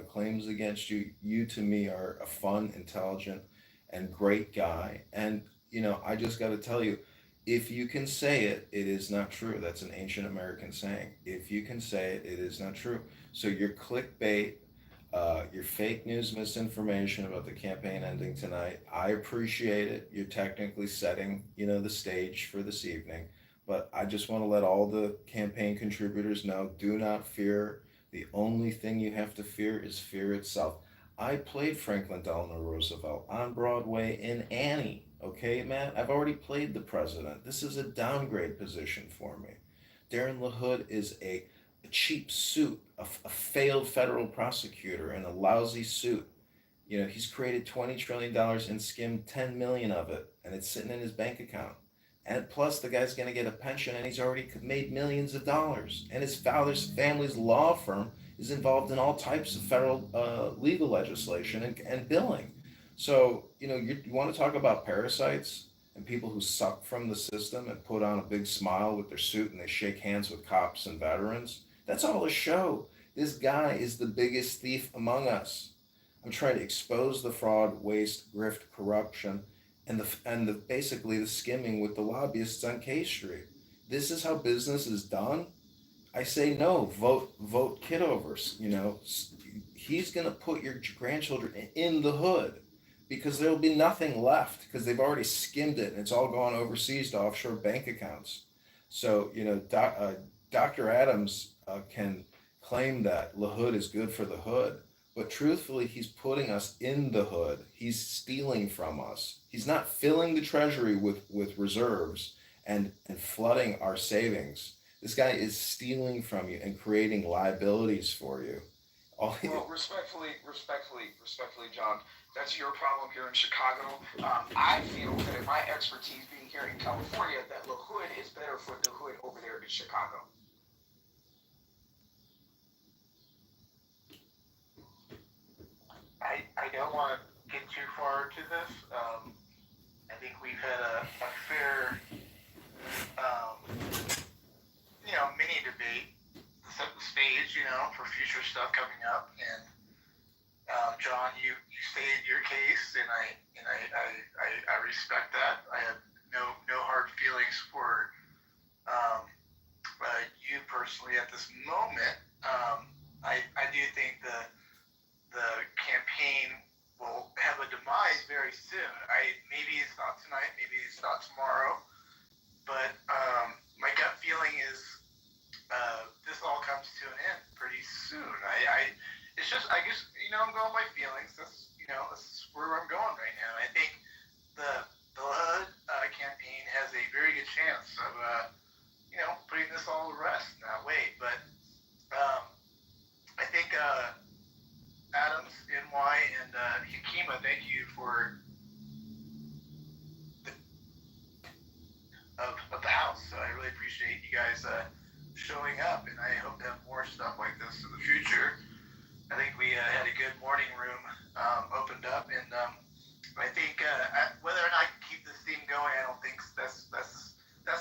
[SPEAKER 4] claims against you. You, to me, are a fun, intelligent, and great guy. And I just got to tell you, if you can say it, it is not true. That's an ancient American saying. If you can say it, it is not true. So your clickbait, your fake news misinformation about the campaign ending tonight, I appreciate it. You're technically setting, the stage for this evening. But I just want to let all the campaign contributors know, do not fear. The only thing you have to fear is fear itself. I played Franklin Delano Roosevelt on Broadway in Annie. Okay, Matt? I've already played the president. This is a downgrade position for me. Darren LaHood is a cheap suit, a failed federal prosecutor in a lousy suit. He's created $20 trillion and skimmed 10 million of it, and it's sitting in his bank account. And plus, the guy's going to get a pension, and he's already made millions of dollars. And his father's family's law firm is involved in all types of federal legal legislation and billing. So, you want to talk about parasites and people who suck from the system and put on a big smile with their suit and they shake hands with cops and veterans. That's all a show. This guy is the biggest thief among us. I'm trying to expose the fraud, waste, grift, corruption, and the basically the skimming with the lobbyists on K Street. This is how business is done. I say no. Vote Kitover. He's gonna put your grandchildren in the hood because there'll be nothing left because they've already skimmed it and it's all gone overseas to offshore bank accounts. So Dr. Adams can claim that LaHood is good for the hood. But truthfully, he's putting us in the hood. He's stealing from us. He's not filling the treasury with reserves and flooding our savings. This guy is stealing from you and creating liabilities for you.
[SPEAKER 5] Well, respectfully, John, that's your problem here in Chicago. I feel that in my expertise being here in California, that LaHood is better for the hood over there in Chicago.
[SPEAKER 3] I don't want to get too far into this. I think we've had a fair, mini debate to set the stage, for future stuff coming up. And John, you stated your case, and I respect that. I have no hard feelings for you personally at this moment, I do think the campaign will have a demise very soon. Maybe it's not tonight, maybe it's not tomorrow, but my gut feeling is this all comes to an end pretty soon. It's just, I guess, I'm going by feelings. That's where I'm going right now. I think the HUD campaign has a very good chance of putting this all to rest in that way. But I think Adams, NY, and Hikima, thank you for of the house. So I really appreciate you guys showing up, and I hope to have more stuff like this in the future. I think we had a good morning room opened up, and I think whether or not I can keep this theme going, I don't think that's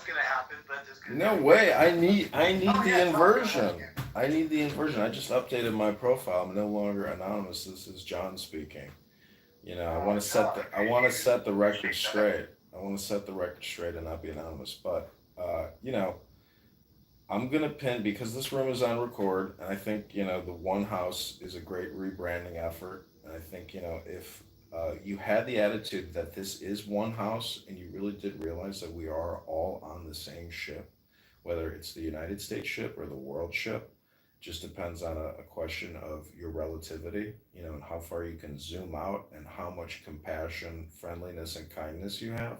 [SPEAKER 3] gonna happen. But just
[SPEAKER 4] no way. I need
[SPEAKER 3] Oh,
[SPEAKER 4] the
[SPEAKER 3] yeah,
[SPEAKER 4] inversion.
[SPEAKER 3] yeah.
[SPEAKER 4] I need the inversion. I just updated my profile. I'm no longer anonymous. This is John speaking. I want to set the record straight. I want to set the record straight and not be anonymous. But I'm gonna pin, because this room is on record, and I think the One House is a great rebranding effort. And I think if you had the attitude that this is one house, and you really did realize that we are all on the same ship, whether it's the United States ship or the world ship, just depends on a question of your relativity, and how far you can zoom out and how much compassion, friendliness, and kindness you have.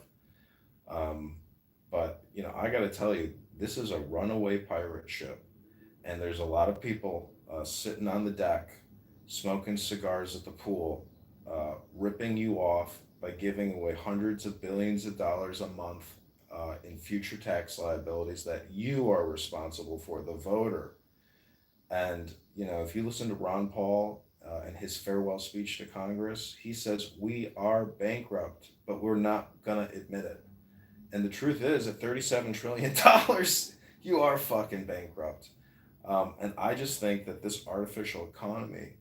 [SPEAKER 4] But I got to tell you, this is a runaway pirate ship, and there's a lot of people sitting on the deck, smoking cigars at the pool, ripping you off by giving away hundreds of billions of dollars a month in future tax liabilities that you are responsible for, the voter. And if you listen to Ron Paul and his farewell speech to Congress, he says we are bankrupt, but we're not gonna admit it. And the truth is, at $37 trillion, you are fucking bankrupt. And I just think that this artificial economy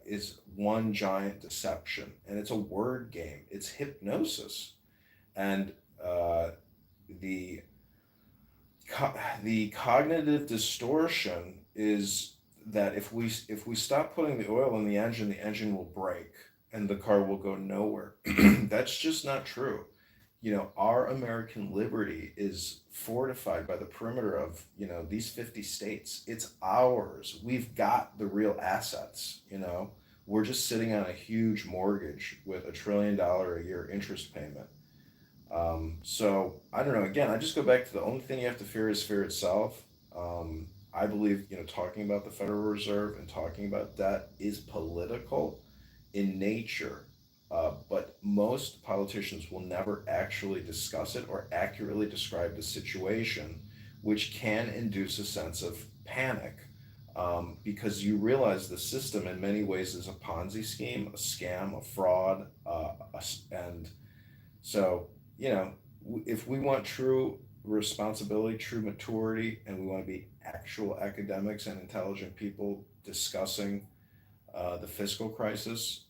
[SPEAKER 4] is one giant deception, and it's a word game. It's hypnosis, and the cognitive distortion is that if we stop putting the oil in the engine will break, and the car will go nowhere. That's just not true. Our American liberty is fortified by the perimeter of, these 50 states. It's ours. We've got the real assets, We're just sitting on a huge mortgage with $1 trillion a year interest payment. So I don't know. Again, I just go back to the only thing you have to fear is fear itself. I believe, talking about the Federal Reserve and talking about debt is political in nature. But most politicians will never actually discuss it or accurately describe the situation, which can induce a sense of panic, because you realize the system in many ways is a Ponzi scheme, a scam, a fraud, and so, if we want true responsibility, true maturity, and we want to be actual academics and intelligent people discussing the fiscal crisis,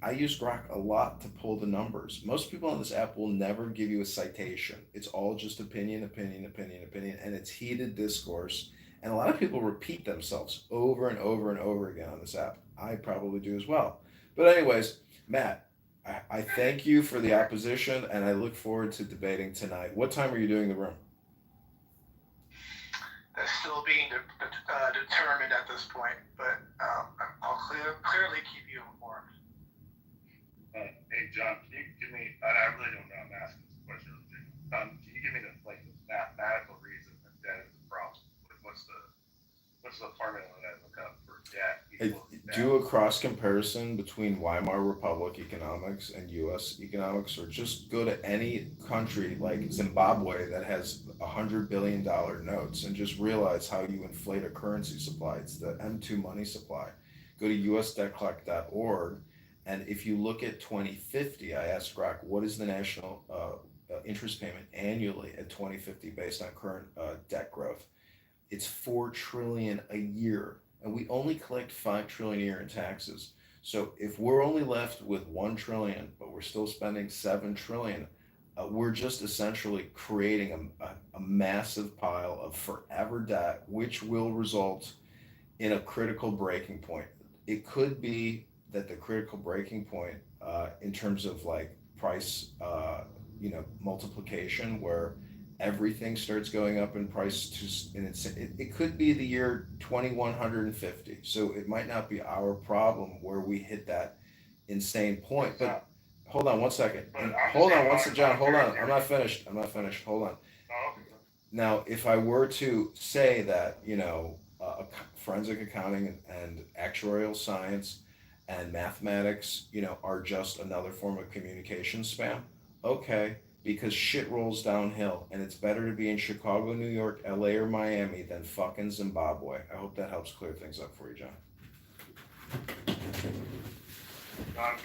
[SPEAKER 4] I use Grok a lot to pull the numbers. Most people on this app will never give you a citation. It's all just opinion, and it's heated discourse. And a lot of people repeat themselves over and over and over again on this app. I probably do as well. But anyways, Matt, I thank you for the opposition, and I look forward to debating tonight. What time are you doing the room?
[SPEAKER 3] That's still being determined at this point, but I'll clearly keep you informed.
[SPEAKER 1] Hey, John, can you give me, I really don't know, I'm asking this question. Can you give me the mathematical reason that debt is a problem? What's the formula that I look up for debt?
[SPEAKER 4] Do a cross comparison between Weimar Republic economics and U.S. economics, or just go to any country like Zimbabwe that has $100 billion notes and just realize how you inflate a currency supply. It's the M2 money supply. Go to usdebtclock.org, and if you look at 2050, I asked Grok, what is the national interest payment annually at 2050 based on current debt growth? It's $4 trillion a year, and we only collect $5 trillion a year in taxes. So if we're only left with $1 trillion, but we're still spending $7 trillion, we're just essentially creating a massive pile of forever debt, which will result in a critical breaking point. It could be that the critical breaking point, in terms of like price, multiplication, where everything starts going up in price and it could be the year 2150. So it might not be our problem where we hit that insane point. But hold on one second.
[SPEAKER 1] But
[SPEAKER 4] And
[SPEAKER 1] I'm just
[SPEAKER 4] hold on
[SPEAKER 1] saying,
[SPEAKER 4] one second, John. Hold on. I'm not
[SPEAKER 1] monetary
[SPEAKER 4] finished. I'm not finished. Hold on.
[SPEAKER 1] Oh, okay.
[SPEAKER 4] Now, if I were to say that, forensic accounting and actuarial science and mathematics, are just another form of communication spam, okay, because shit rolls downhill and it's better to be in Chicago, New York, LA, or Miami than fucking Zimbabwe. I hope that helps clear things up for you, John.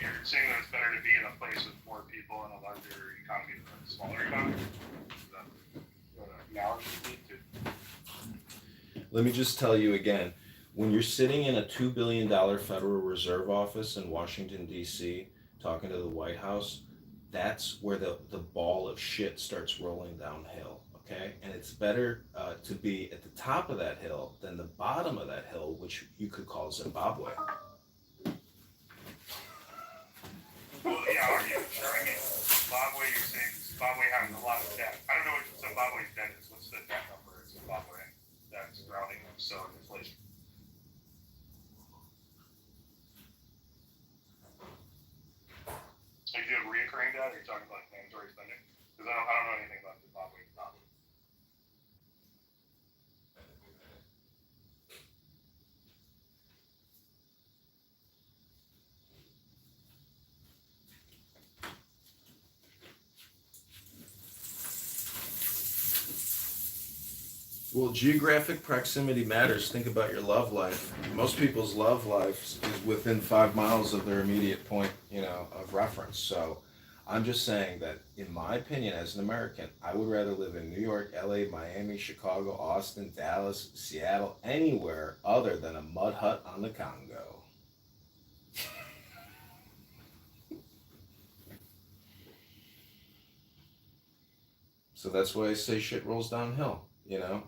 [SPEAKER 1] You're saying that it's better to be in a place with more people and a larger economy than a smaller economy? Is that what analogy you need to?
[SPEAKER 4] Let me just tell you again, when you're sitting in a $2 billion Federal Reserve office in Washington, D.C., talking to the White House, that's where the ball of shit starts rolling downhill, okay? And it's better to be at the top of that hill than the bottom of that hill, which you could call Zimbabwe.
[SPEAKER 1] Well, yeah, are you sure? I mean, Zimbabwe, you're saying Zimbabwe having a lot of debt. I don't know what Zimbabwe's debt is. What's the debt number in Zimbabwe that's drowning them so in inflation? Are you doing recurring debt or are you talking about mandatory spending? Because I don't know anything about Zimbabwe economy.
[SPEAKER 4] Well, geographic proximity matters. Think about your love life. Most people's love life is within 5 miles of their immediate point, of reference. So I'm just saying that, in my opinion, as an American, I would rather live in New York, LA, Miami, Chicago, Austin, Dallas, Seattle, anywhere other than a mud hut on the Congo. So that's why I say shit rolls downhill.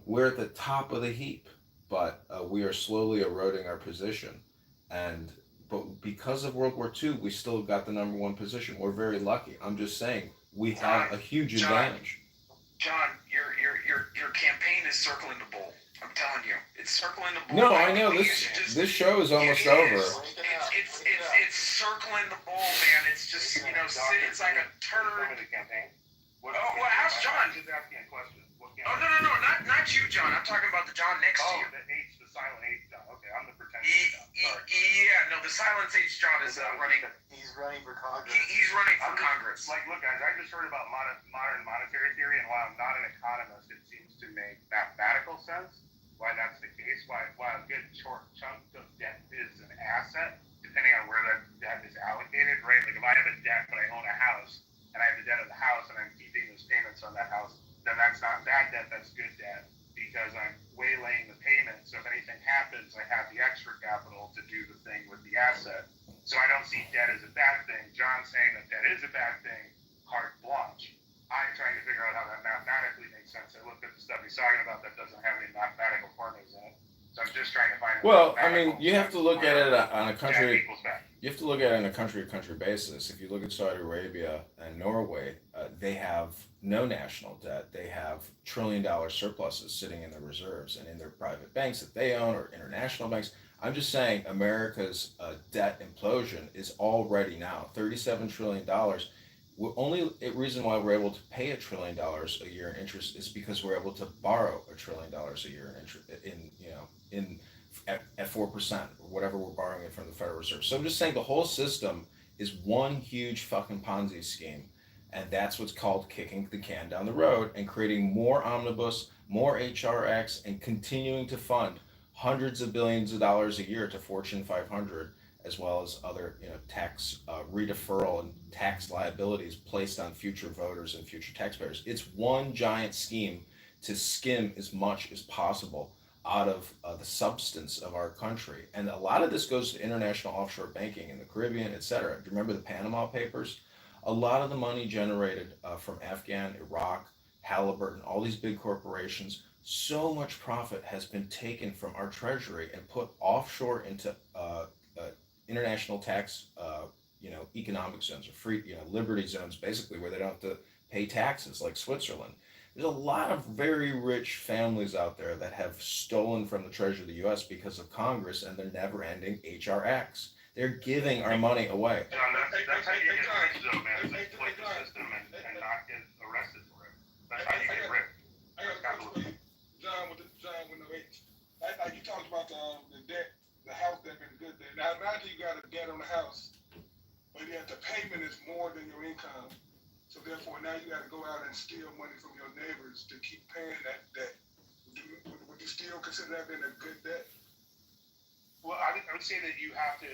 [SPEAKER 4] We're at the top of the heap, but we are slowly eroding our position. But because of World War II, we still got the number one position. We're very lucky. I'm just saying we have a huge advantage.
[SPEAKER 5] John, your campaign is circling the bull. I'm telling you, it's circling the bull.
[SPEAKER 4] No, I know this show is almost over.
[SPEAKER 5] It's circling the bull, man. It's just it's like a turd.
[SPEAKER 1] Well,
[SPEAKER 5] ask John.
[SPEAKER 1] I'm just asking a question.
[SPEAKER 5] Oh no, not you, John. I'm talking about the John next to you.
[SPEAKER 1] The silent H John. Okay, I'm the pretend John. Sorry.
[SPEAKER 5] Yeah, no, the silent H John is running.
[SPEAKER 3] He's running for Congress.
[SPEAKER 5] He's running for Congress.
[SPEAKER 1] Look, guys, I just heard about modern monetary theory, and while I'm not an economist, it seems to make mathematical sense why that's the case. Why a good short chunk of debt is an asset, depending on where that debt is allocated, right? Like if I have a debt but I own a house, and I have the debt of the house, and I'm keeping those payments on that house, then that's not bad debt, that's good debt, because I'm waylaying the payment, so if anything happens, I have the extra capital to do the thing with the asset. So I don't see debt as a bad thing. John's saying that debt is a bad thing, carte blanche. I'm trying to figure out how that mathematically makes sense. I looked at the stuff he's talking about that doesn't have any mathematical formulas in it. So I'm just trying to find.
[SPEAKER 4] Well, I mean, you have to look at it on a country.
[SPEAKER 1] Equals back.
[SPEAKER 4] You have to look at it on a country-to-country basis. If you look at Saudi Arabia and Norway, they have no national debt. They have trillion-dollar surpluses sitting in their reserves and in their private banks that they own or international banks. I'm just saying America's debt implosion is already now $37 trillion. Only reason why we're able to pay $1 trillion a year in interest is because we're able to borrow $1 trillion a year in interest at 4% or whatever we're borrowing it from the Federal Reserve. So I'm just saying the whole system is one huge fucking Ponzi scheme, and that's what's called kicking the can down the road and creating more omnibus, more HRX, and continuing to fund hundreds of billions of dollars a year to Fortune 500, as well as other tax redeferral and tax liabilities placed on future voters and future taxpayers. It's one giant scheme to skim as much as possible out of the substance of our country. And a lot of this goes to international offshore banking in the Caribbean, et cetera. Do you remember the Panama Papers? A lot of the money generated from Afghan, Iraq, Halliburton, all these big corporations, so much profit has been taken from our treasury and put offshore into international tax, economic zones or free, liberty zones, basically where they don't have to pay taxes, like Switzerland. There's a lot of very rich families out there that have stolen from the treasury of the U.S. because of Congress and their never-ending HR acts. They're giving our money away.
[SPEAKER 3] John, that's how you get rich, though, man. Is exploit the system and not get arrested for it. That's how you get rich.
[SPEAKER 1] I got a question for you, John with no H. Like you talked about the debt, the house debt and the good debt. Now imagine you got a debt on the house, but yet the payment is more than your income. So therefore now you got to go out and steal money from your neighbors to keep paying that debt. Would you still consider that being a good debt?
[SPEAKER 3] Well, I would say that you have to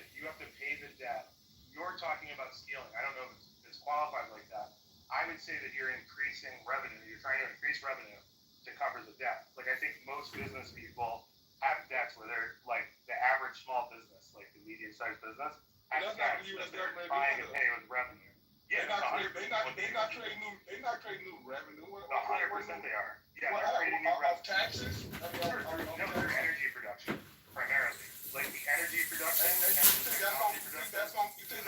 [SPEAKER 3] pay the debt. You're talking about stealing. I don't know if it's qualified like that. I would say that you're increasing revenue. You're trying to increase revenue to cover the debt. Like I think most business people have debts where they're like the average small business, like the medium-sized business, has debts that they're trying to pay with revenue. Yeah,
[SPEAKER 1] they're not trading new revenue.
[SPEAKER 3] 100% they are. Yeah,
[SPEAKER 1] they're trading new revenue. Off taxes?
[SPEAKER 3] No, they're energy production primarily. Like the energy production.
[SPEAKER 1] And you think that's gonna pay the debt down? You think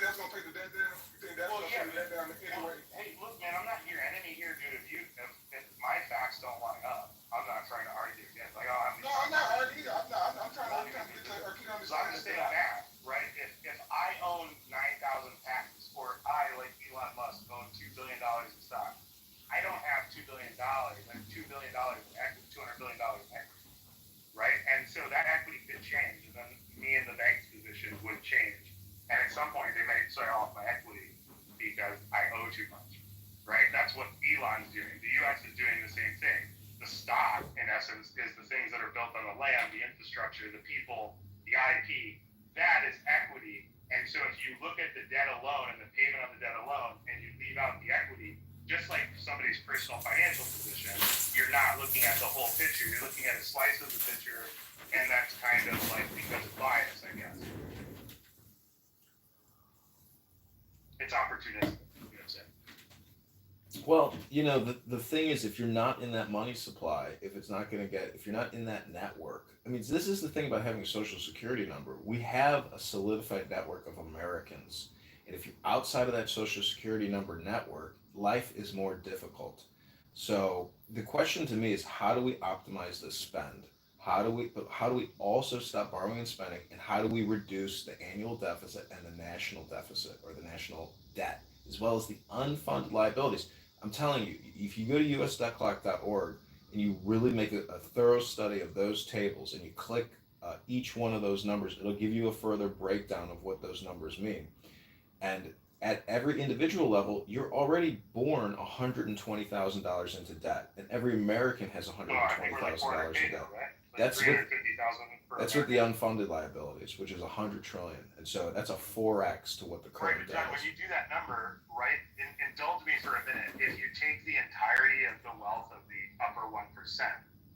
[SPEAKER 1] that's gonna pay the debt down anyway?
[SPEAKER 3] Hey, look, man, I'm not your enemy here, dude. If my facts don't line up, I'm not trying to argue against. Like,
[SPEAKER 1] no, I'm not arguing. I'm trying to get to understand.
[SPEAKER 3] So I'm just saying math, right? If I own 9,000 patents, or I, like Elon Musk, own $2 billion in stock, I don't have $2 billion. I have $2 billion in equity, $200 billion in equity. Right? And so that equity could change, and then me in the bank's position would change. And at some point, they may sell off my equity because I owe too much. Right? That's what Elon's doing. The U.S. is doing the same thing. The stock, in essence, is the things that are built on the land, the infrastructure, the people, the IP. That is equity. And so if you look at the debt alone and the payment on the debt alone, and you leave out the equity, just like somebody's personal financial position, you're not looking at the whole picture. You're looking at a slice of the picture, and that's kind of like because of bias, I guess. It's opportunistic. You know what I'm saying?
[SPEAKER 4] Well, the thing is, if you're not in that money supply, if you're not in that network, I mean, this is the thing about having a social security number. We have a solidified network of Americans. And if you're outside of that social security number network, life is more difficult. So the question to me is, how do we optimize this spend? How do we also stop borrowing and spending, and how do we reduce the annual deficit and the national deficit or the national debt, as well as the unfunded liabilities? I'm telling you, if you go to usdebtclock.org and you really make a thorough study of those tables and you click each one of those numbers, it'll give you a further breakdown of what those numbers mean. And at every individual level, you're already born $120,000 into debt, and every American has $120,000 in debt. That's with the unfunded liabilities, which is $100 trillion, and so that's a 4x to what the current debt is.
[SPEAKER 3] When you do that number, right? Indulge me for a minute. If you take the entirety of the wealth of the upper 1%,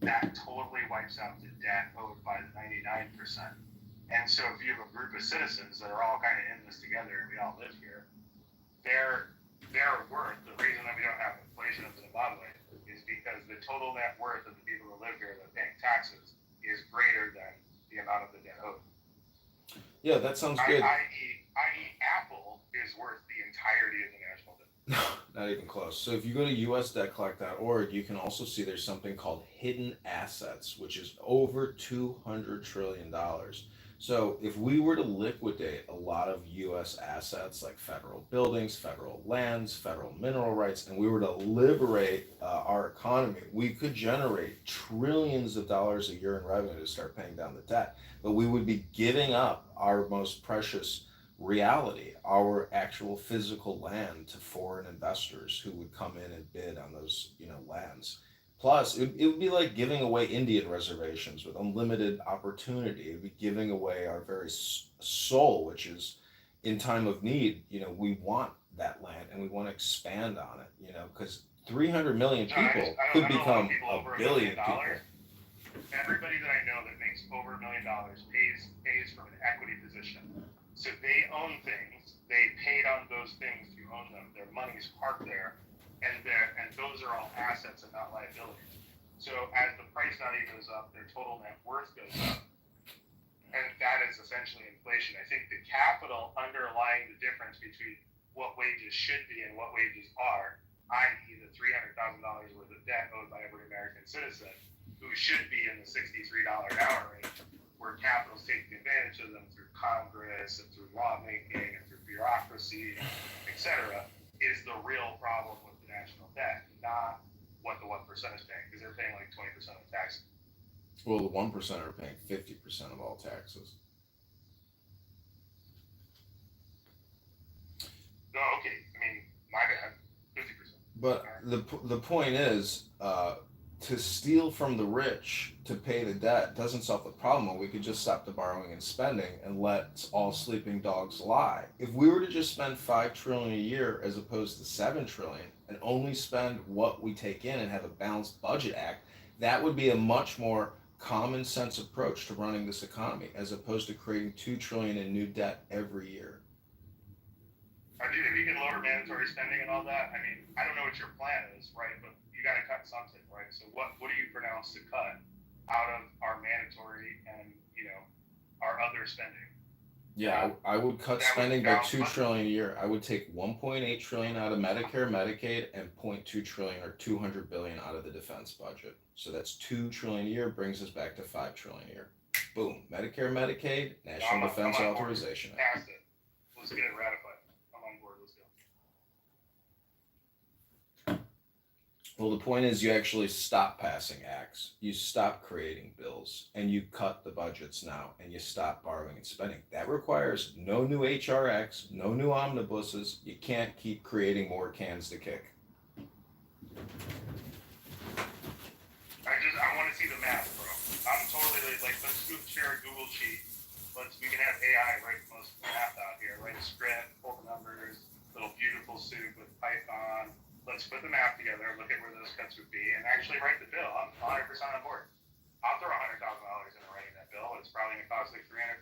[SPEAKER 3] that totally wipes out the debt owed by the 99%. And so if you have a group of citizens that are all kind of in this together and we all live here, their worth, the reason that we don't have inflation in Zimbabwe is because the total net worth of the people who live here that are paying taxes is greater than the amount of the debt owed.
[SPEAKER 4] Yeah, that sounds good.
[SPEAKER 3] I.e. Apple is worth the entirety of the national debt.
[SPEAKER 4] Not even close. So if you go to usdebtclock.org, you can also see there's something called hidden assets, which is over $200 trillion. So if we were to liquidate a lot of U.S. assets like federal buildings, federal lands, federal mineral rights, and we were to liberate our economy, we could generate trillions of dollars a year in revenue to start paying down the debt. But we would be giving up our most precious reality, our actual physical land, to foreign investors who would come in and bid on those, lands. Plus, it would be like giving away Indian reservations with unlimited opportunity. It would be giving away our very soul, which is, in time of need, we want that land and we want to expand on it, because 300 million people could become a billion people.
[SPEAKER 3] Everybody that I know that makes over $1 million pays from an equity position.
[SPEAKER 6] So they own things. They paid on those things to own them. Their money's parked there, and those are all assets and not liabilities. So as the price value goes up, their total net worth goes up, and that is essentially inflation. I think the capital underlying the difference between what wages should be and what wages are, i.e., the $300,000 worth of debt owed by every American citizen, who should be in the $63 an hour range, where capital's taking advantage of them through Congress and through lawmaking and through bureaucracy, etc., is the real problem with the national debt, not what the 1% is paying, because they're paying like 20% of the taxes.
[SPEAKER 4] Well, the 1% are paying 50% of all taxes.
[SPEAKER 6] No, okay, I mean, my bad, 50%.
[SPEAKER 4] But the point is, to steal from the rich to pay the debt doesn't solve the problem. We could just stop the borrowing and spending and let all sleeping dogs lie. If we were to just spend $5 trillion a year as opposed to $7 trillion and only spend what we take in and have a balanced budget act, that would be a much more common sense approach to running this economy, as opposed to creating $2 trillion in new debt every year.
[SPEAKER 6] If you can lower mandatory spending and all that, I mean, I don't know what your plan is, right? But you got to cut something, right? So what do you pronounce to cut out of our mandatory and, our other spending?
[SPEAKER 4] Yeah, I would cut spending by $2 trillion a year. I would take $1.8 trillion out of Medicare, Medicaid, and $0.2 trillion or $200 billion out of the defense budget. So that's $2 trillion a year, brings us back to $5 trillion a year. Boom. Medicare, Medicaid, National Defense Authorization Act.
[SPEAKER 6] Pass it. Let's get it ratified. I'm on board. Let's go.
[SPEAKER 4] Well, the point is, you actually stop passing acts, you stop creating bills, and you cut the budgets now, and you stop borrowing and spending. That requires no new HR acts, no new omnibuses. You can't keep creating more cans to kick.
[SPEAKER 6] I want to see the math, bro. I'm totally like, let's share a Google sheet. We can have AI write most of the math out here, write a script, pull the numbers, little beautiful soup with Python. Let's put the math together, look at where those cuts would be, and actually write the bill. I'm 100% on board. I'll throw $100,000 into writing that bill. It's probably going to cost like $300,000.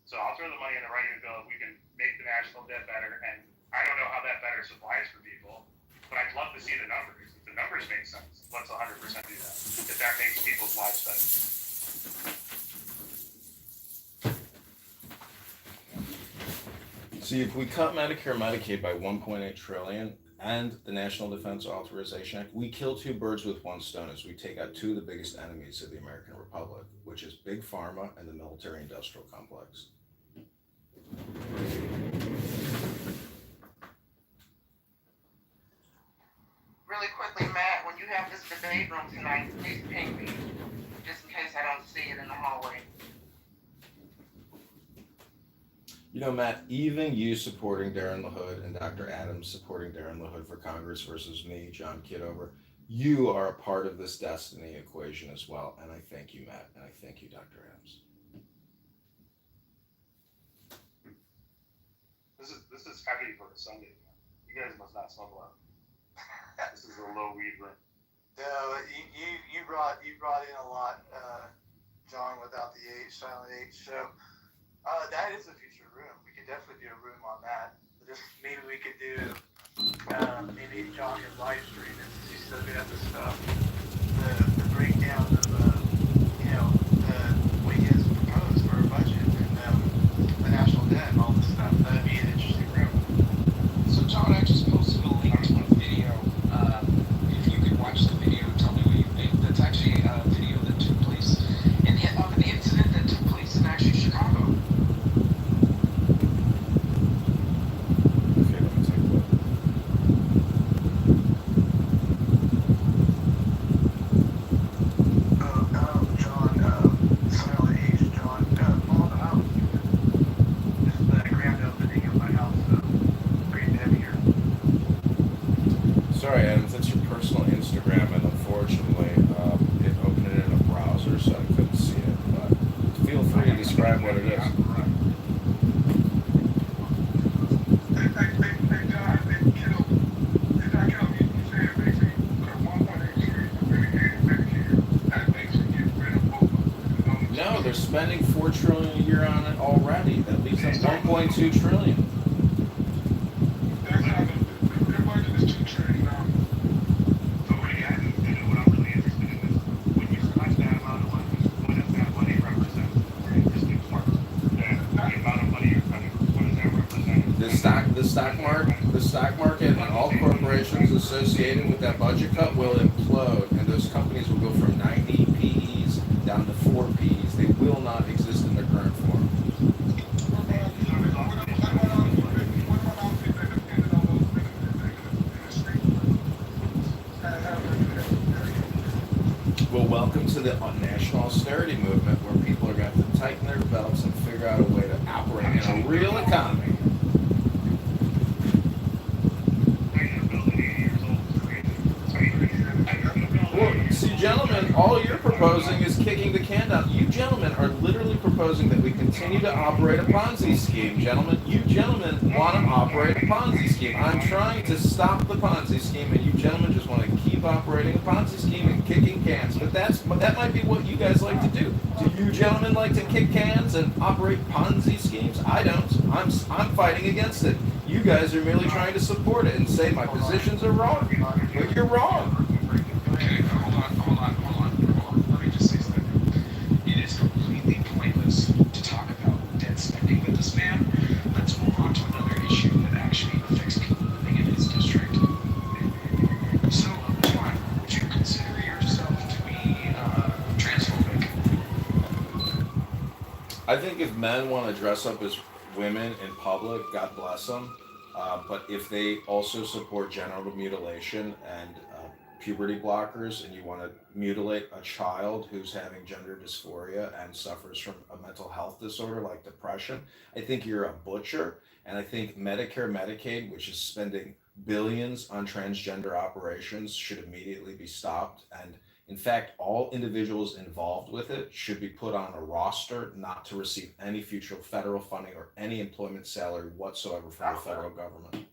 [SPEAKER 6] So I'll throw the money into writing the bill if we can make the national debt better. And I don't know how that better supplies for people, but I'd love to see the numbers. If the numbers make sense, let's 100% do that. If that makes people's lives better.
[SPEAKER 4] See, if we cut Medicare, Medicaid by $1.8 trillion and the National Defense Authorization Act, we kill two birds with one stone, as we take out two of the biggest enemies of the American Republic, which is Big Pharma and the military-industrial complex.
[SPEAKER 2] Really quickly, Matt, when you have this debate room tonight, please ping me, just in case I don't see it in the hallway.
[SPEAKER 4] You know, Matt, even you supporting Darren LaHood and Dr. Adams supporting Darren LaHood for Congress versus me, John Kitover, you are a part of this destiny equation as well. And I thank you, Matt, and I thank you, Dr. Adams.
[SPEAKER 6] This is heavy for a Sunday. You guys must not smoke a lot. This is a low weed room.
[SPEAKER 3] No, you brought in a lot, John, without the H, silent H. So that is a future room. We could definitely do a room on that. Just maybe we could do maybe John could live stream it since he's still good at this stuff. The breakdown of what he has proposed for a budget and the national debt and all this stuff. That'd be an interesting room.
[SPEAKER 5] So, John, I just posted a link to a video. If you could watch the video, tell me what you think. That's actually a video that took place of an incident that took place in actually Chicago.
[SPEAKER 4] Okay, let me take a look.
[SPEAKER 3] John, silent H, John, all the house. Just the grand opening of my house, pretty heavy here.
[SPEAKER 4] Sorry, Adams, that's your personal Instagram, and unfortunately, it opened it in a browser, so I couldn't see it. But feel free to describe what it is. they're spending $4 trillion a year on it already. That leaves them 1.2 trillion.
[SPEAKER 1] Their budget is $2 trillion now.
[SPEAKER 6] But what I'm really interested in is when you select that amount of money, what does that money represent for your district clerk? The amount of money you're spending, what does that represent?
[SPEAKER 4] The stock market and all corporations associated with that budget cut will implode, and those companies will go from 90 PEs down to 4 PEs. They will not exist in their current form. Well, welcome to the national austerity movement, where people are going to have to tighten their belts and figure out a way to operate in a real economy. Well, see, gentlemen, all you're proposing is kicking the can down. You gentlemen are literally proposing that we continue to operate a Ponzi scheme, gentlemen. You gentlemen want to operate a Ponzi scheme. I'm trying to stop the Ponzi scheme, and you gentlemen just want to keep operating a Ponzi scheme and kicking cans. But that might be what you guys like to do. Do you gentlemen like to kick cans and operate Ponzi schemes? I don't. I'm fighting against it. You guys are merely trying to support it and say my positions are wrong. But you're wrong.
[SPEAKER 5] Okay, hold on. Let me just say something. It is completely pointless to talk about debt spending with this man. Let's move on to another issue that actually affects people living in his district. So, John, would you consider yourself to be transphobic?
[SPEAKER 4] I think if men want to dress up as women in public, God bless them. But if they also support genital mutilation and puberty blockers, and you want to mutilate a child who's having gender dysphoria and suffers from a mental health disorder like depression, I think you're a butcher. And I think Medicare, Medicaid, which is spending billions on transgender operations, should immediately be stopped. And in fact, all individuals involved with it should be put on a roster not to receive any future federal funding or any employment salary whatsoever from the federal government.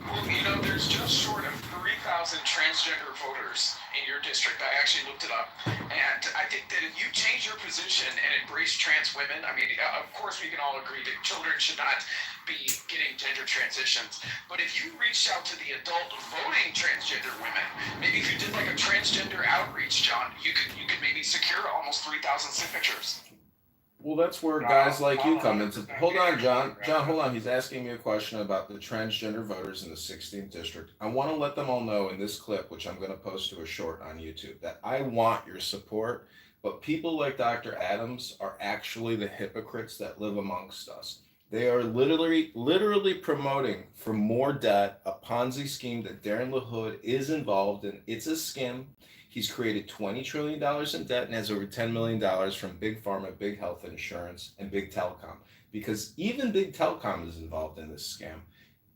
[SPEAKER 5] Well, there's just short of 3,000 transgender voters in your district. I actually looked it up. And I think that if you change your position and embrace trans women, I mean, of course we can all agree that children should not be getting gender transitions. But if you reached out to the adult voting transgender women, maybe if you did like a transgender outreach, John, you could maybe secure almost 3,000 signatures.
[SPEAKER 4] Well, that's where guys like you come into. Hold on, John. John, hold on. He's asking me a question about the transgender voters in the 16th district. I want to let them all know in this clip, which I'm going to post to a short on YouTube, that I want your support. But people like Dr. Adams are actually the hypocrites that live amongst us. They are literally promoting for more debt, a Ponzi scheme that Darren LaHood is involved in. It's a scam. He's created $20 trillion in debt and has over $10 million from Big Pharma, Big Health Insurance, and Big Telecom. Because even Big Telecom is involved in this scam.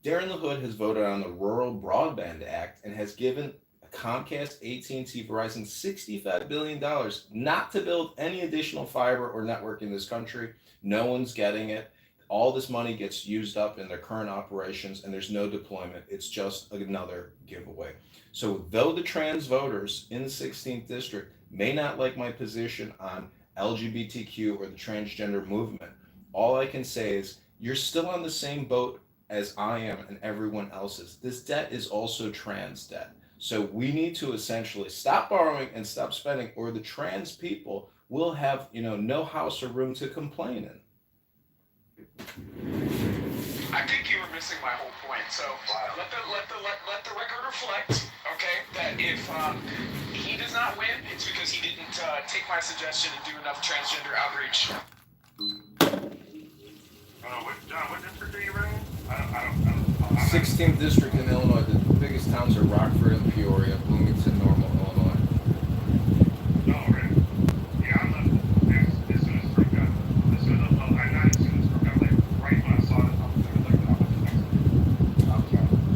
[SPEAKER 4] Darren LaHood has voted on the Rural Broadband Act and has given Comcast, AT&T, Verizon $65 billion not to build any additional fiber or network in this country. No one's getting it. All this money gets used up in their current operations, and there's no deployment. It's just another giveaway. So though the trans voters in the 16th district may not like my position on LGBTQ or the transgender movement, all I can say is you're still on the same boat as I am and everyone else is. This debt is also trans debt. So we need to essentially stop borrowing and stop spending, or the trans people will have, no house or room to complain in.
[SPEAKER 5] I think you were missing my whole point. So let the record reflect, okay, that if he does not win, it's because he didn't take my suggestion and do enough transgender outreach.
[SPEAKER 6] John, what district are you in? I don't.
[SPEAKER 4] 16th district in Illinois. The biggest towns are Rockford and Peoria, Bloomington, Normal, Illinois.
[SPEAKER 6] Oh, right. Yeah, I'm as soon as it broke out. As soon as right when I saw it,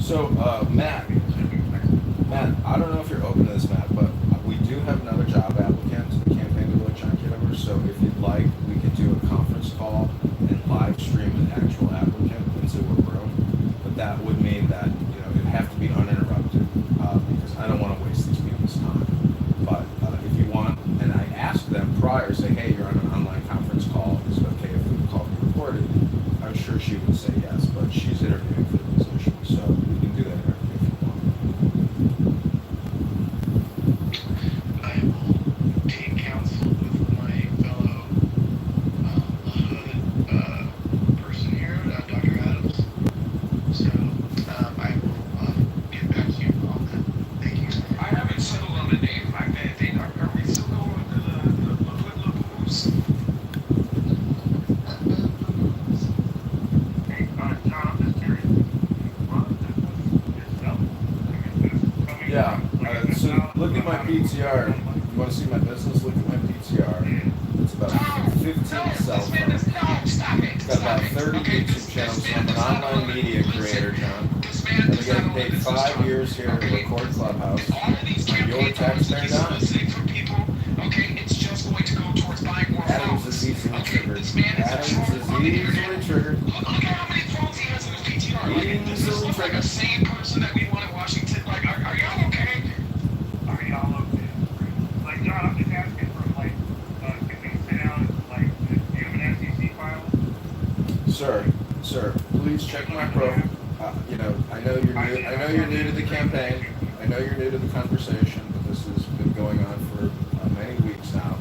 [SPEAKER 4] So, Matt, I don't know if you're open to this, Matt, but we do have another job applicant to the campaign to vote John Kitover. So if you'd like, we could do a conference call and live stream an actual applicant into a room. But that would mean that, it'd have to be uninterrupted because I don't want to waste these people's time. But if you want, and I asked them prior, say, hey, you're on an online conference Yeah. So look at my PTR. You want to see my business? Look at my PTR. It's about 15 cell phones. It's got about 30 YouTube channels. So I'm an online media creator, John. I've been getting paid 5 years here to record Clubhouse on your taxpayer dime. Adams is easily triggered. Adams is easily triggered. Easily triggered.
[SPEAKER 5] Same person that we want in Washington. Like, are y'all okay?
[SPEAKER 6] Are y'all okay? Like, John, I'm just asking for, like, can we sit down, like, do you have an FCC file?
[SPEAKER 4] Sir, please check my profile. You know, I know you're new. I know you're new to the campaign. I know you're new to the conversation, but this has been going on for many weeks now.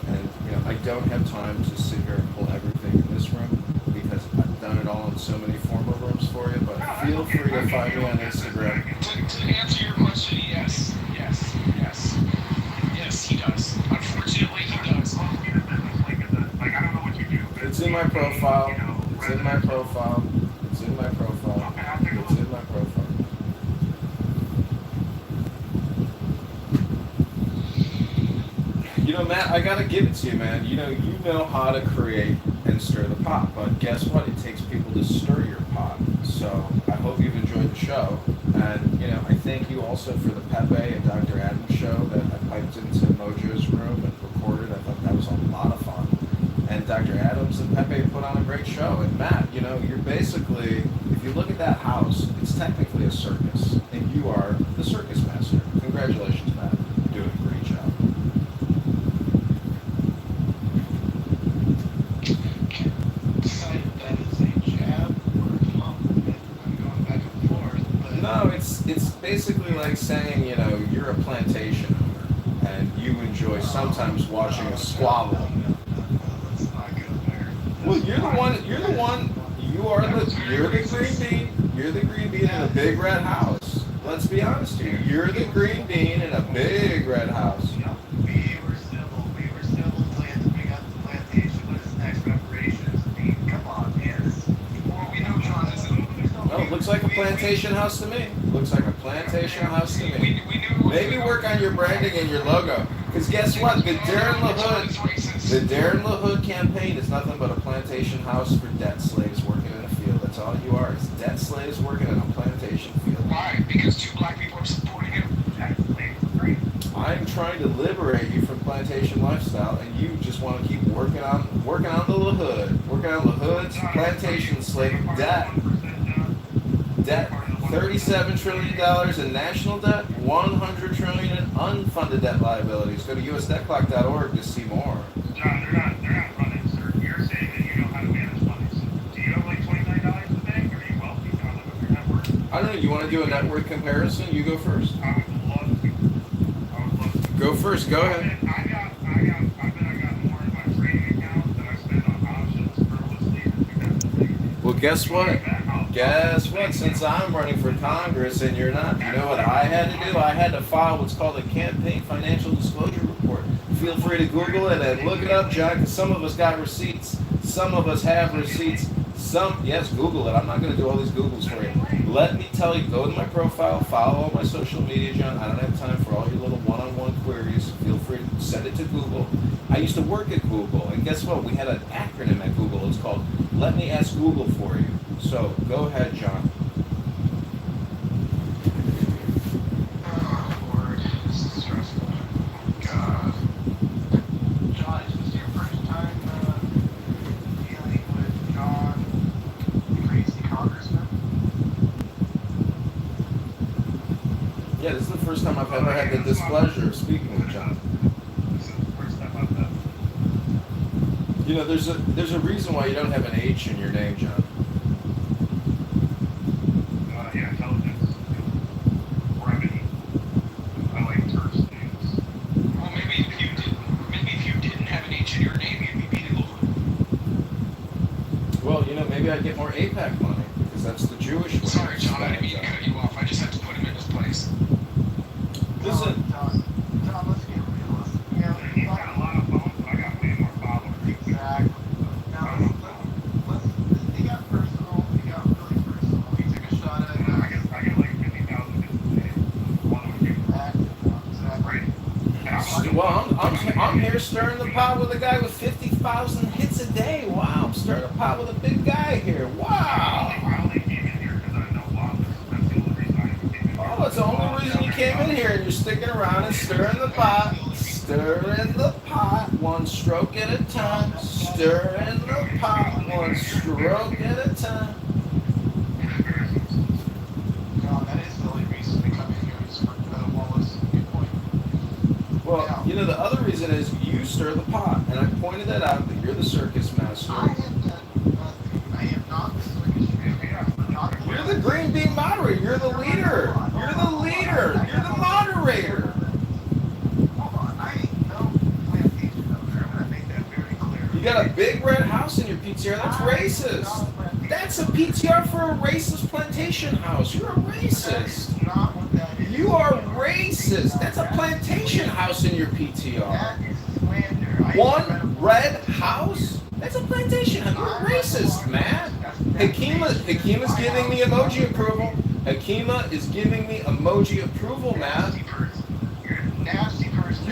[SPEAKER 4] And you know, I don't have time to sit here and pull everything in this room because I've done it all in so many former rooms for you. But feel free to find me on Instagram.
[SPEAKER 5] To answer your question, yes, he does. Unfortunately, he does.
[SPEAKER 6] Like, I don't know what you do. But
[SPEAKER 4] It's in my profile. It's in my profile. It's in my profile. It's in my profile. You know, Matt, I gotta give it to you, man. You know how to create and stir the pot, but guess what? It takes people to stir your pot. So I hope you've enjoyed the show, and you know, I thank you also for the Pepe and Dr. Adams show that I piped into Mojo's room and recorded. I thought that was a lot of fun. And Dr. Adams and Pepe put on a great show. And Matt, you know, you're basically, if you look at that house, it's technically a circus, and you are the circus master. Congratulations, Matt. You're doing a great job.
[SPEAKER 5] That is a jab or a compliment. I'm going back and forth, but
[SPEAKER 4] No, it's basically like saying, you know, you're a plantation owner, and you enjoy sometimes watching a squabble.
[SPEAKER 5] let's not go there.
[SPEAKER 4] Well, you're the one. You're the green bean. You're the green bean in a big red house. Let's be honest here. You're the green bean in a big red house.
[SPEAKER 5] We were civil until we got the plantation. What is next? Reparations? I mean, come on, man. Well, we know John isn't.
[SPEAKER 4] No, it looks like a plantation house to me. Looks like a plantation house to me. Maybe work on your branding and your logo. Because guess what? The Darren LaHood campaign is nothing but a plantation house for debt slaves working in a field. That's all you are. It's debt slaves working in a plantation field.
[SPEAKER 5] Why? Because 2 black people are supporting him.
[SPEAKER 4] I'm trying to liberate you from plantation lifestyle, and you just want to keep working on the LaHood, working on LaHood's plantation slave debt. $37 trillion in national debt, $100 trillion in unfunded debt liabilities. Go to usdebtclock.org to see more.
[SPEAKER 6] John, they're not running, sir. You're saying that you know how to manage money. So do you have like $29 in the bank? Are you wealthy? Can I look up your net worth?
[SPEAKER 4] I don't know. You want to do a net worth comparison? You go first.
[SPEAKER 6] I would love to.
[SPEAKER 4] Go first. Go ahead.
[SPEAKER 6] I got more in my trading account than I spent on options frivolously in 2018.
[SPEAKER 4] Well, guess what? Guess what? Since I'm running for Congress and you're not, you know what I had to do? I had to file what's called a campaign financial disclosure report. Feel free to Google it and look it up, John, because some of us got receipts. Some of us have receipts. Yes, Google it. I'm not going to do all these Googles for you. Let me tell you, go to my profile, follow all my social media, John. I don't have time for all your little one-on-one queries. Feel free to send it to Google. I used to work at Google, and guess what? We had an acronym at Google. It's called Let Me Ask Google For You. So go ahead, John.
[SPEAKER 5] Oh, Lord. This is stressful. God. John, is this your first time dealing with John, the crazy congressman?
[SPEAKER 4] Yeah, this is the first time I've ever had the displeasure of speaking with John.
[SPEAKER 6] This is the first time I've done it.
[SPEAKER 4] You know, there's a reason why you don't have an H in your name, John.
[SPEAKER 6] Yeah, intelligence, brevity. I like terse things.
[SPEAKER 5] Well, maybe if you didn't have an H in your name, you'd be beating over.
[SPEAKER 4] Well, you know, maybe I'd get more APAC money, because that's the Jewish way.
[SPEAKER 5] Sorry,
[SPEAKER 4] of
[SPEAKER 5] John, I
[SPEAKER 4] spending,
[SPEAKER 5] didn't mean to cut you off. I just had to put him in his place.
[SPEAKER 4] Listen,
[SPEAKER 5] John, let's get realistic. Yeah,
[SPEAKER 6] He's got a lot of phones, but I got way more followers.
[SPEAKER 5] exactly. Now, let's, they got personal. They got really personal. He took a shot at
[SPEAKER 6] I get like 50,000 hits a day. One
[SPEAKER 4] Well, I'm here stirring the pot with a guy with 50,000 hits a day. Wow, I'm stirring the pot with a big guy here. Wow.
[SPEAKER 6] I only came in here because I know Wallace. That's the only reason I even came in here.
[SPEAKER 4] Oh, it's the only reason you came in here, and you're sticking around and stirring the pot. Stirring the pot, one stroke at a time. Stirring the pot, one stroke at a time.
[SPEAKER 2] No, that is the only reason they come in here is for Wallace. Good point.
[SPEAKER 4] Well, you know, the other reason is you stir the pot, and I pointed that out that you're the circus master.
[SPEAKER 2] I have done nothing. I am not the circus man.
[SPEAKER 4] You're the green bean moderator. You're the leader. You're the leader. You're the moderator.
[SPEAKER 2] Hold on. I ain't no plantation over there. I'm gonna make that very clear.
[SPEAKER 4] You got a big red house in your PTR. That's racist. That's a PTR for a racist plantation house. You're a racist.
[SPEAKER 2] Not what that is.
[SPEAKER 4] You are racist. That's a plantation house in your PTR.
[SPEAKER 2] That is slander.
[SPEAKER 4] One red house? That's a plantation house. You're racist, man. Hakima's giving me emoji approval. Hakima is giving me emoji approval, man.
[SPEAKER 2] You're a nasty person.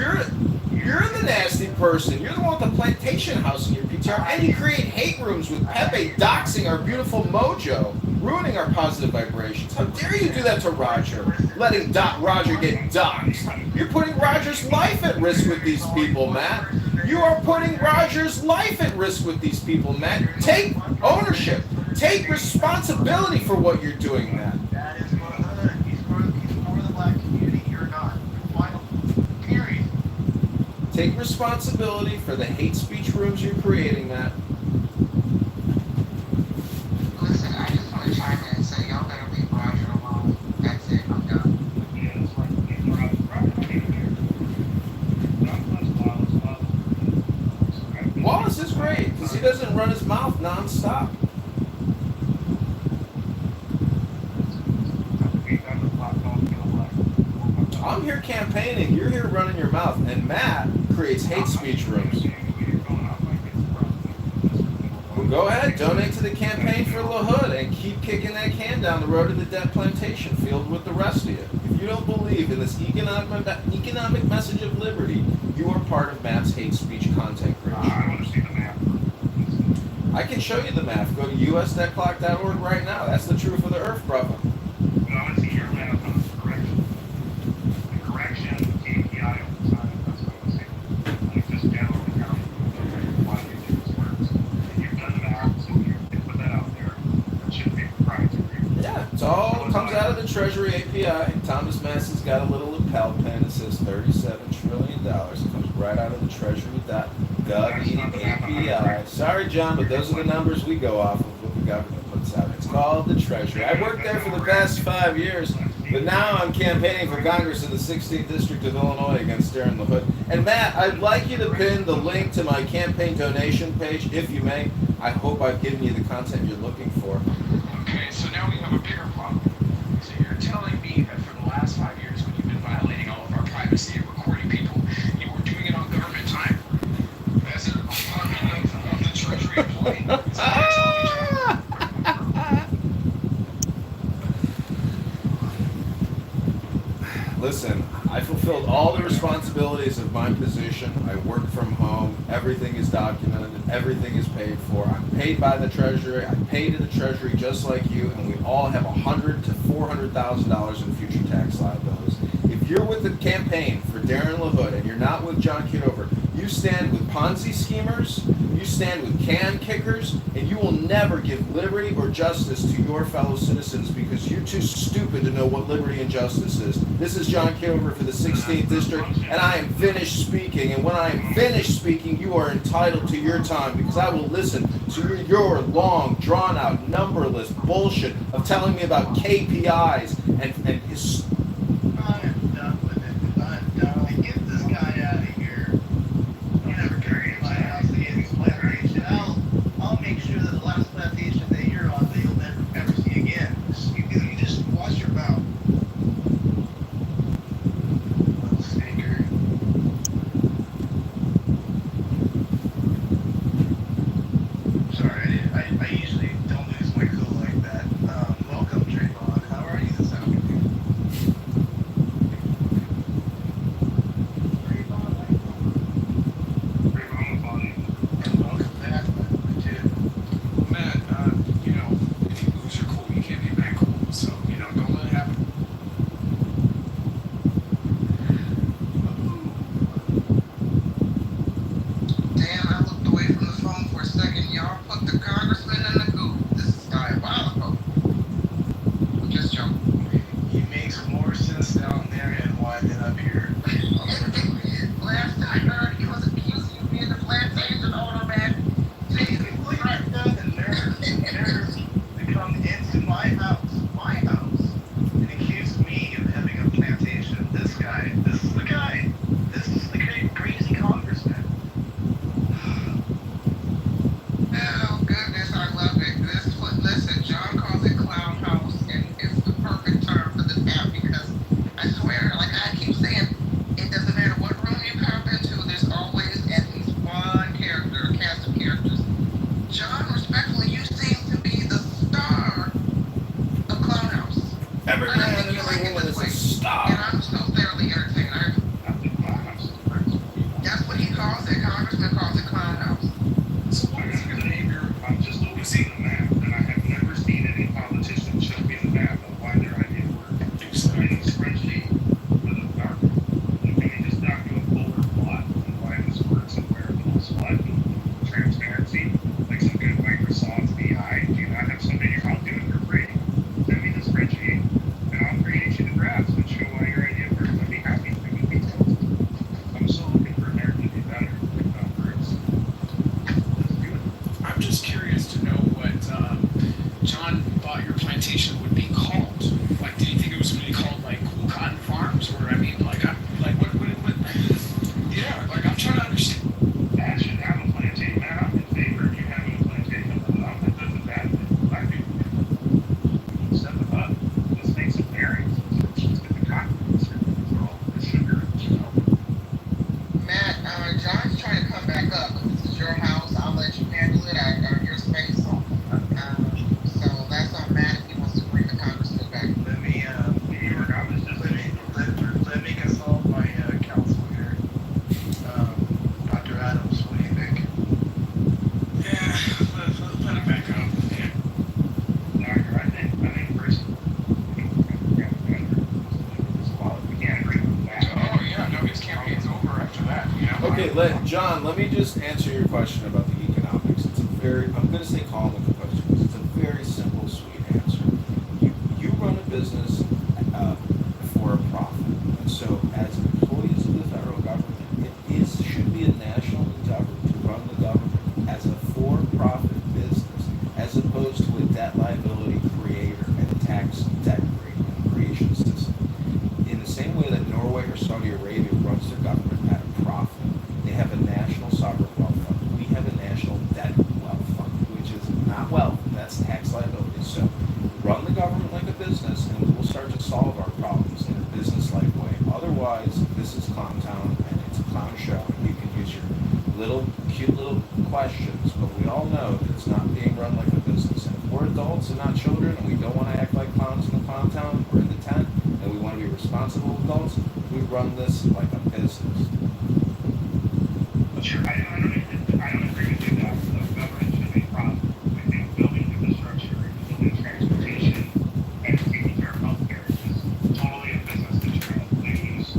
[SPEAKER 4] You're the nasty person. You're the one with the plantation house in your PTR. And you create hate rooms with Pepe doxing our beautiful mojo, ruining our positive vibrations. How dare you do that to Roger? Letting Roger get doxed. You're putting Roger's life at risk with these people, Matt. You are putting Roger's life at risk with these people, Matt. Take ownership. Take responsibility for what you're doing, Matt.
[SPEAKER 2] That is for the hood. He's for the black community. You're not. Final. Period.
[SPEAKER 4] Take responsibility for the hate speech rooms you're creating, Matt.
[SPEAKER 2] Listen, I just want to chime in and say y'all better leave Roger alone. That's it. I'm done.
[SPEAKER 6] Yeah, it's like, it's Roger not even here.
[SPEAKER 4] Wallace is great because he doesn't run his mouth nonstop. I'm here campaigning. You're here running your mouth, and Matt creates hate speech rooms. Well, go ahead, donate to the campaign for La Hood, and keep kicking that can down the road to the debt plantation field with the rest of you. If you don't believe in this economic message of liberty, you are part of Matt's hate speech content creation. I can show you the map. Go to usdebtclock.org right now. That's the truth of the earth, brother.
[SPEAKER 6] I want to see your map on the correction. The correction, KPI all the time. That's what I want to see. Like just generally how why you do this works. And you've done the math, so you put that out there. That shouldn't be proprietary.
[SPEAKER 4] Yeah, it's all comes out of the Treasury API. Thomas Massey's got a little lapel pen that says $37 trillion. It comes right out of the Treasury.gov API. Sorry, John, but those are the numbers we go off of what the government puts out. It's called the Treasury. I worked there for the past 5 years, but now I'm campaigning for Congress in the 16th District of Illinois against Darren LaHood. And Matt, I'd like you to pin the link to my campaign donation page, if you may. I hope I've given you the content you're looking for.
[SPEAKER 5] Okay, so now we have a bigger problem. So you're telling me that for the last 5 years, when you've been violating all of our privacy and recording people, you were doing it on government time? As an apartment of the Treasury employee? Is that what you're telling me, John?
[SPEAKER 4] Listen, I fulfilled all the responsibilities of my position. I work from home. Everything is documented. Everything is paid for. I'm paid by the Treasury. I pay to the Treasury just like you, and we all have $100,000 to $400,000 in future tax liabilities. If you're with the campaign for Darren LaHood and you're not with John Kitover, you stand with Ponzi schemers, you stand with can kickers, and you will never give liberty or justice to your fellow citizens because you're too stupid to know what liberty and justice is. This is John Kitover for the 16th District, and I am finished speaking. And when I am finished speaking, you are entitled to your time because I will listen to your long, drawn-out, numberless bullshit of telling me about KPIs and his.
[SPEAKER 2] I'm done with it. I'm done. Like, get this guy out of here. Don't ever carry in my house again. Plantation. I'll make sure that the last plantation that you're on that you'll never ever see again. You just watch your mouth. Little stinker. Sorry, I usually don't lose my cool like that. Welcome, Trayvon. How are you this afternoon?
[SPEAKER 4] Okay, John, let me just answer your question about the economics. It's a very, I'm going to say calm and composed because it's a very simple, sweet answer. You run a business uh, for a profit, and so as employees of the federal government, should be a national endeavor to run the government as a for-profit business, as opposed to a debt liability creator and a tax debt creation system. In the same way that Norway or Saudi Arabia runs their government at a profit, they have a national sovereign wealth fund. We have a national debt wealth fund, which is not wealth, that's tax liability. So run the government like a business, and we will start to solve our problems in a business-like way. Otherwise, this is Clown Town, and it's a clown show, and you can use your cute little questions, but we all know that it's not being run like a business. And if we're adults and not children, and we don't want to act like clowns in the Clown Town or in the tent, and we want to be responsible adults, we run this like a business.
[SPEAKER 6] Sure, I don't agree with you that the government should be profitable. I think building infrastructure, building transportation, and taking care of healthcare is totally a business that you're going to lose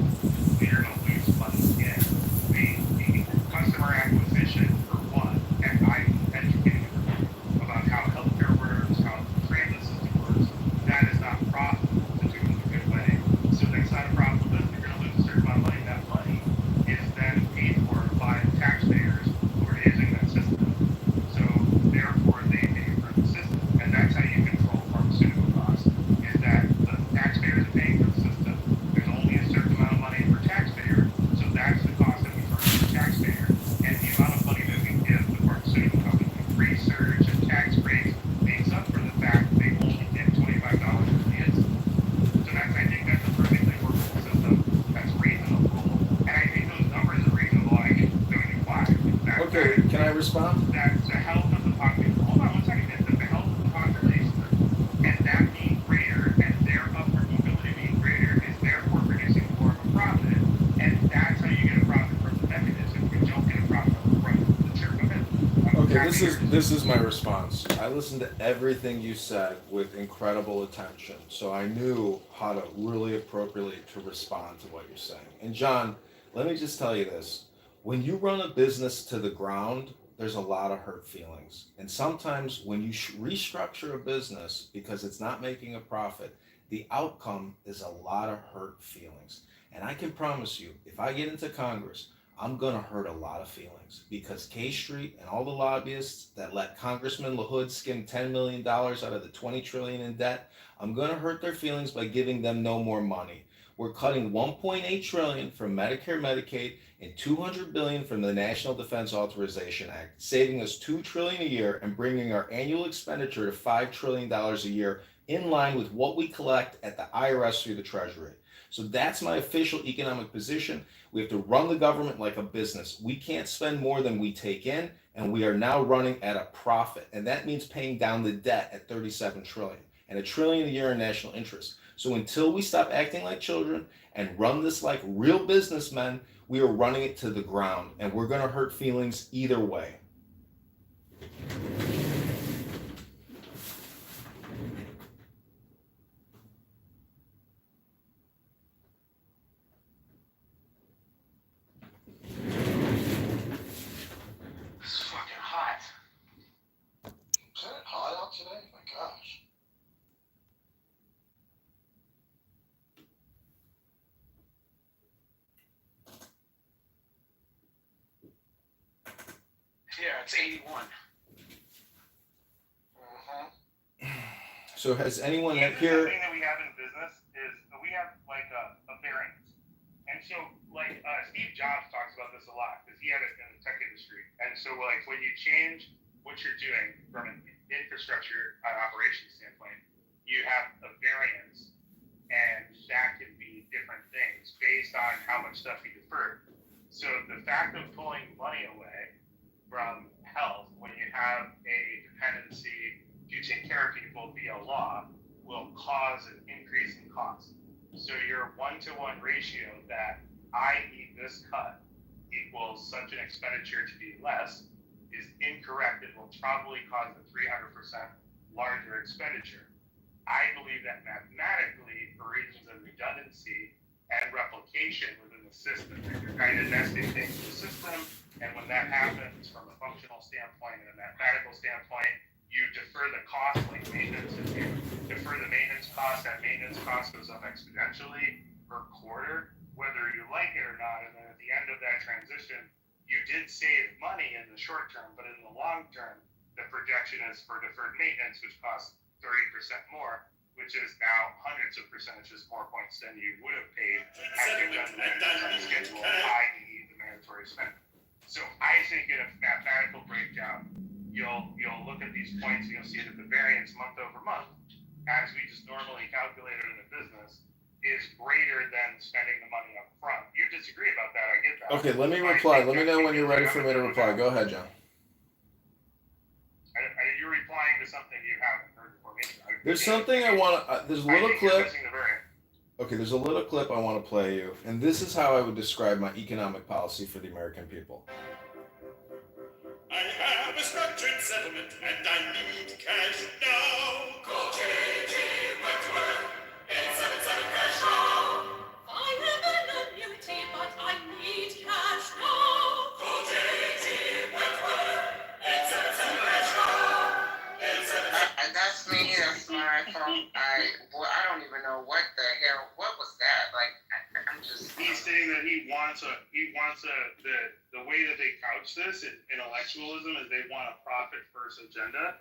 [SPEAKER 6] money in. The customer acquisition for one, and I'm educating everybody about how healthcare works, how the transit system works. That is not profitable to do in a good way. So that's not a profitable business. You're going to lose a certain amount of money. That money is then paid for by the taxpayers who are using that system. So therefore they pay for the system. And that's how you control pharmaceutical costs, is that the taxpayers are paying for the system. There's only a certain amount of money per taxpayer, so that's the cost that we charge the taxpayer. And the amount of money that we give the pharmaceutical company with research and tax breaks makes up for the fact that they only get $25 for the insulin. So I think that's a perfectly workable system. That's reasonable. And I think those numbers are reasonable. I can show you why.
[SPEAKER 4] Okay, can I respond?
[SPEAKER 6] That the health of the population, hold on one second, that the health of the population and that being greater and their upward mobility being greater is therefore producing more of a profit. And that's how you get a profit from the mechanism. You don't get a profit from the chair. Go ahead.
[SPEAKER 4] Okay, this is my response. I listened to everything you said with incredible attention, so I knew how to really appropriately to respond to what you're saying. And John, let me just tell you this. When you run a business to the ground, there's a lot of hurt feelings. And sometimes when you restructure a business because it's not making a profit, the outcome is a lot of hurt feelings. And I can promise you, if I get into Congress, I'm going to hurt a lot of feelings because K Street and all the lobbyists that let Congressman LaHood skim $10 million out of the $20 trillion in debt, I'm going to hurt their feelings by giving them no more money. We're cutting $1.8 trillion from Medicare, Medicaid, and $200 billion from the National Defense Authorization Act, saving us $2 trillion a year and bringing our annual expenditure to $5 trillion a year, in line with what we collect at the IRS through the Treasury. So that's my official economic position. We have to run the government like a business. We can't spend more than we take in, and we are now running at a profit. And that means paying down the debt at $37 trillion and $1 trillion a year in national interest. So until we stop acting like children and run this like real businessmen, we are running it to the ground, and we're going to hurt feelings either way.
[SPEAKER 5] It's fucking hot.
[SPEAKER 2] Is it hot out today? My gosh.
[SPEAKER 5] Yeah, it's 81.
[SPEAKER 4] So has anyone
[SPEAKER 6] The
[SPEAKER 4] here?
[SPEAKER 6] thing that we have in business is that we have like a variance. And so like Steve Jobs talks about this a lot because he had it in the tech industry. And so like when you change what you're doing from an infrastructure operations standpoint, you have a variance, and that can be different things based on how much stuff you deferred. So the fact of pulling money away from health when you have a dependency to take care of people via law will cause an increase in cost. So your 1-to-1 ratio that I need this cut equals such an expenditure to be less is incorrect. It will probably cause a 300% larger expenditure. I believe that mathematically, for reasons of redundancy and replication within the the system. You're kind of investing things in the system, and when that happens from a functional standpoint and a mathematical standpoint, you defer the cost like maintenance. If you defer the maintenance cost, that maintenance cost goes up exponentially per quarter, whether you like it or not. And then at the end of that transition, you did save money in the short term, but in the long term, the projection is for deferred maintenance, which costs 30% more, which is now hundreds of percentages more points than you would have paid had you done the maintenance on the schedule, i.e. the mandatory spending. So I think in a mathematical breakdown, you'll look at these points and you'll see that the variance month over month, as we just normally calculate it in a business, is greater than spending the money up front. You disagree about that, I get that.
[SPEAKER 4] Okay, let me reply. Let me know when you're ready for me to reply. Go ahead, John.
[SPEAKER 6] You're replying to something you haven't heard before.
[SPEAKER 4] There's something I want to, there's a little
[SPEAKER 6] I think you're
[SPEAKER 4] clip.
[SPEAKER 6] missing the variant.
[SPEAKER 4] Okay, there's a little clip I want to play you, and this is how I would describe my economic policy for the American people.
[SPEAKER 7] I have a structured settlement and I need cash now. Call J.J. Wentworth, 877 cash now.
[SPEAKER 8] I have an annuity, but I need cash now.
[SPEAKER 7] Call J.J. Wentworth, 877 cash now. 877.
[SPEAKER 2] That's me. That's my iPhone. I don't even know what the hell. What was that? Like, I'm just.
[SPEAKER 6] He's saying that the way that they couch this in intellectualism is they want a profit first agenda,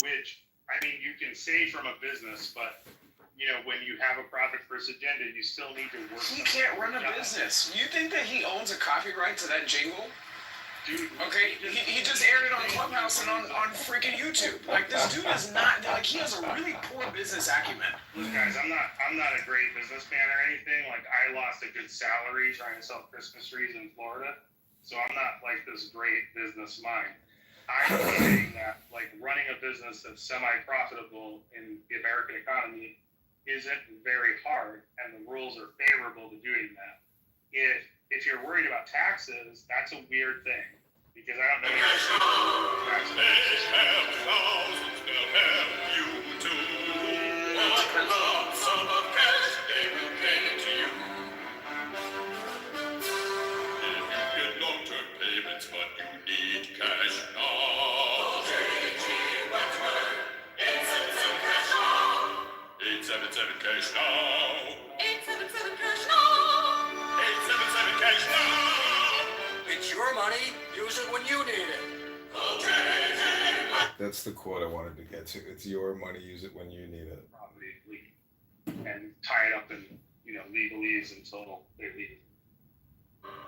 [SPEAKER 6] which I mean you can say from a business, but you know when you have a profit first agenda, you still need to work.
[SPEAKER 5] He can't run a business. You think that he owns a copyright to that jingle?
[SPEAKER 6] Dude,
[SPEAKER 5] Okay, he just aired it on Clubhouse and on freaking YouTube. Like this dude is not like he has a really poor business acumen.
[SPEAKER 6] look, guys, I'm not a great businessman or anything. Like I lost a good salary trying to sell Christmas trees in Florida, so I'm not like this great business mind. I'm saying that like running a business that's semi-profitable in the American economy isn't very hard, and the rules are favorable to doing that. If you're worried about taxes, that's a weird thing because I don't know.
[SPEAKER 7] They have thousands, they'll help you too. Want a lump sum of cash, they will pay it to you. If you get long-term payments, but you need cash now. J.G. Wentworth, 877 cash now. 877 cash now.
[SPEAKER 8] 877 cash now.
[SPEAKER 7] 877 cash now.
[SPEAKER 9] It's your money. Use it when you need it.
[SPEAKER 4] That's the quote I wanted to get to. It's your money. Use it when you need it.
[SPEAKER 6] Property leave and tie it up in legalese until they leave.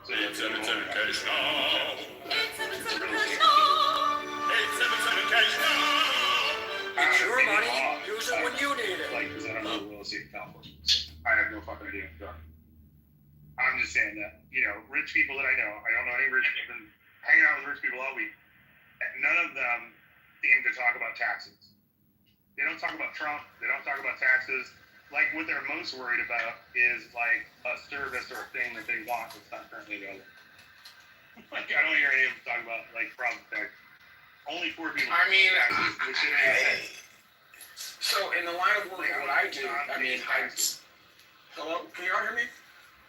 [SPEAKER 6] So
[SPEAKER 7] 877 cash now.
[SPEAKER 8] 877 cash now.
[SPEAKER 7] 877 cash now.
[SPEAKER 9] It's your money. Use it when you need it.
[SPEAKER 6] Like, because I don't know real estate in California. So I have no fucking idea. I'm just saying that, rich people that I know, I don't know any rich people, I've been hanging out with rich people all week, and none of them seem to talk about taxes. They don't talk about Trump. They don't talk about taxes. Like, what they're most worried about is, like, a service or a thing that they want that's not currently available. Like, I don't hear any of them talk about, like, problem tax. Only poor people.
[SPEAKER 5] I mean,
[SPEAKER 6] taxes, which it ain't.
[SPEAKER 5] so in the line of work of what I do, I mean, hello, can you all hear me?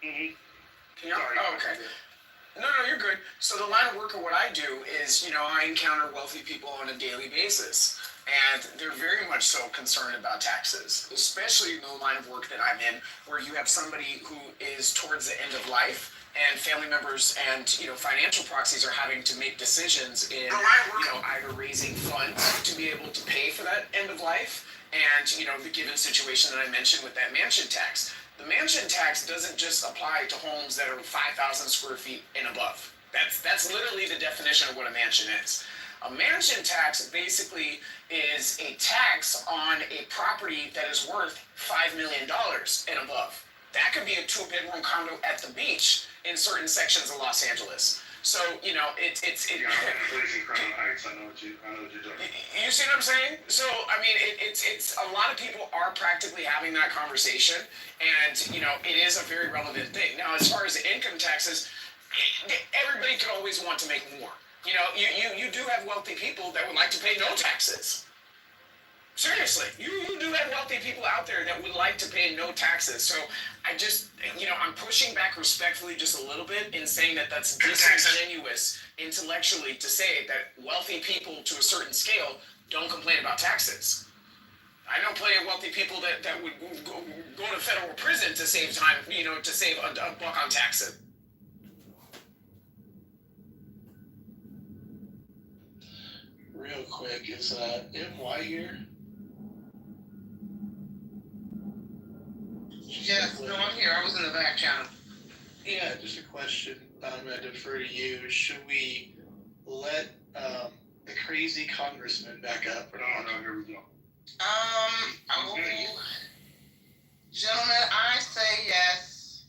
[SPEAKER 6] Mm-hmm.
[SPEAKER 5] Can you all? Oh, okay. No, you're good. So the line of work of what I do is, I encounter wealthy people on a daily basis. And they're very much so concerned about taxes, especially in the line of work that I'm in, where you have somebody who is towards the end of life and family members and, financial proxies are having to make decisions in, either raising funds to be able to pay for that end of life and, the given situation that I mentioned with that mansion tax. The mansion tax doesn't just apply to homes that are 5,000 square feet and above. That's literally the definition of what a mansion is. A mansion tax basically is a tax on a property that is worth $5 million and above. That could be a 2-bedroom condo at the beach in certain sections of Los Angeles. So,
[SPEAKER 6] Yeah, inflation crown heights. I know what you're doing.
[SPEAKER 5] You see what I'm saying? So, I mean, it's a lot of people are practically having that conversation, and it is a very relevant thing. Now, as far as the income taxes, everybody could always want to make more. You do have wealthy people that would like to pay no taxes. Seriously, you do have wealthy people out there that would like to pay no taxes. So I just, I'm pushing back respectfully just a little bit in saying that that's disingenuous intellectually to say that wealthy people to a certain scale don't complain about taxes. I know plenty of wealthy people that would go to federal prison to save time, to save a buck on taxes.
[SPEAKER 3] Real quick, is MY here?
[SPEAKER 2] Yes, no, I'm here. I was in the back channel.
[SPEAKER 3] Yeah, just a question. I'm going to defer to you. Should we let the crazy congressman back up or not?
[SPEAKER 6] No, here we go.
[SPEAKER 2] Gentlemen, I say yes.